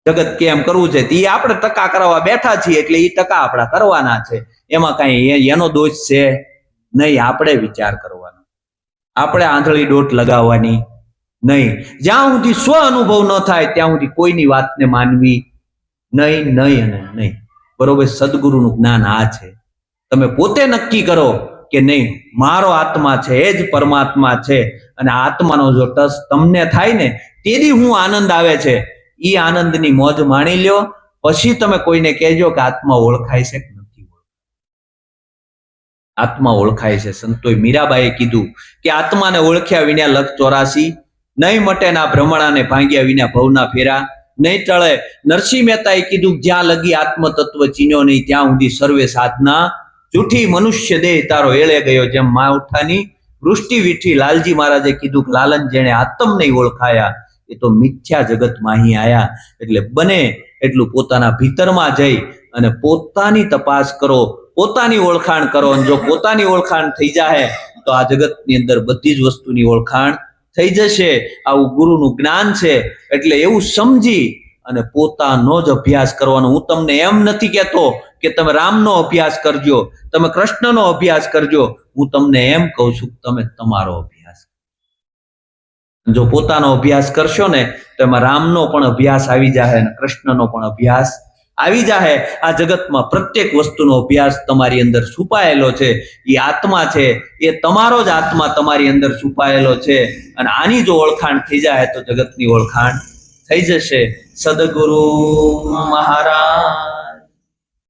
જગત કેમ કરવું છે તે આપણે ટકા કરવા બેઠા છીએ, એટલે એ ટકા આપણા કરવાના છે. એમાં કઈ એનો દોષ છે નહીં. આપણે વિચાર કરવાનો, આપણે આંધળી દોટ લગાવવાની નહીં. જ્યાં સુધી સ્વ અનુભવ ન થાય ત્યાં સુધી કોઈની વાતને માનવી નહીં અને નહીં. બરોબર. સદગુરુનું જ્ઞાન આ છે. તમે પોતે નક્કી કરો કે નહીં, મારો આત્મા છે એ જ પરમાત્મા છે, અને આત્માનો જો ટચ તમને થાય ને તેથી હું આનંદ આવે છે, એ આનંદની મોજ માણી લ્યો. પછી તમે કોઈને કહેજો કે આત્મા ઓળખાય છે કે નથી. આત્મા ઓળખાય છે. સંતોએ મીરાબાઈએ કીધું કે આત્માને ઓળખ્યા વિના લખ 84, નહીં મટેના ભ્રમણાને ભાંગ્યા વિના ભવના ફેરા, નહીં ટળે. નરસિંહ મહેતાએ કીધું જ્યાં લગી આત્મ તત્વ ચીન્યો નહીં ત્યાં સુધી સર્વે સાધના જૂઠી, મનુષ્ય દેહ તારો એળે ગયો જેમ માવઠાની વૃષ્ટિ વીઠી. લાલજી મહારાજે કીધું કે લાલન જેણે આત્મ નહીં ઓળખાયા એ તો મિથ્યા જગતમાં અહીં આયા. એટલે બને એટલું પોતાના ભીતરમાં જઈ અને પોતાની તપાસ કરો, પોતાની ઓળખાણ કરો. અને જો પોતાની ઓળખાણ થઈ જાય તો આ જગતની અંદર બધી જ વસ્તુની ઓળખાણ થઈ જશે. આવું ગુરુનું જ્ઞાન છે. એટલે એવું સમજી અને પોતાનો જ અભ્યાસ કરવાનો. હું તમને એમ નથી કહેતો કે તમે રામનો અભ્યાસ કરજો, તમે કૃષ્ણનો અભ્યાસ કરજો. હું તમને એમ કહું છું કે તમે તમારો અભ્યાસ. જો પોતાનો અભ્યાસ કરશો ને તો એમાં રામનો પણ અભ્યાસ આવી જાય અને કૃષ્ણનો પણ અભ્યાસ આવી જાય. આ જગતમાં પ્રત્યેક વસ્તુનો અભ્યાસ તમારી અંદર છુપાયેલો છે. એ આત્મા છે, એ તમારો જ આત્મા તમારી અંદર છુપાયેલો છે. અને આની જો ઓળખાણ થઈ જાય તો જગતની ઓળખાણ થઈ જશે. સદગુરુ મહારાજ.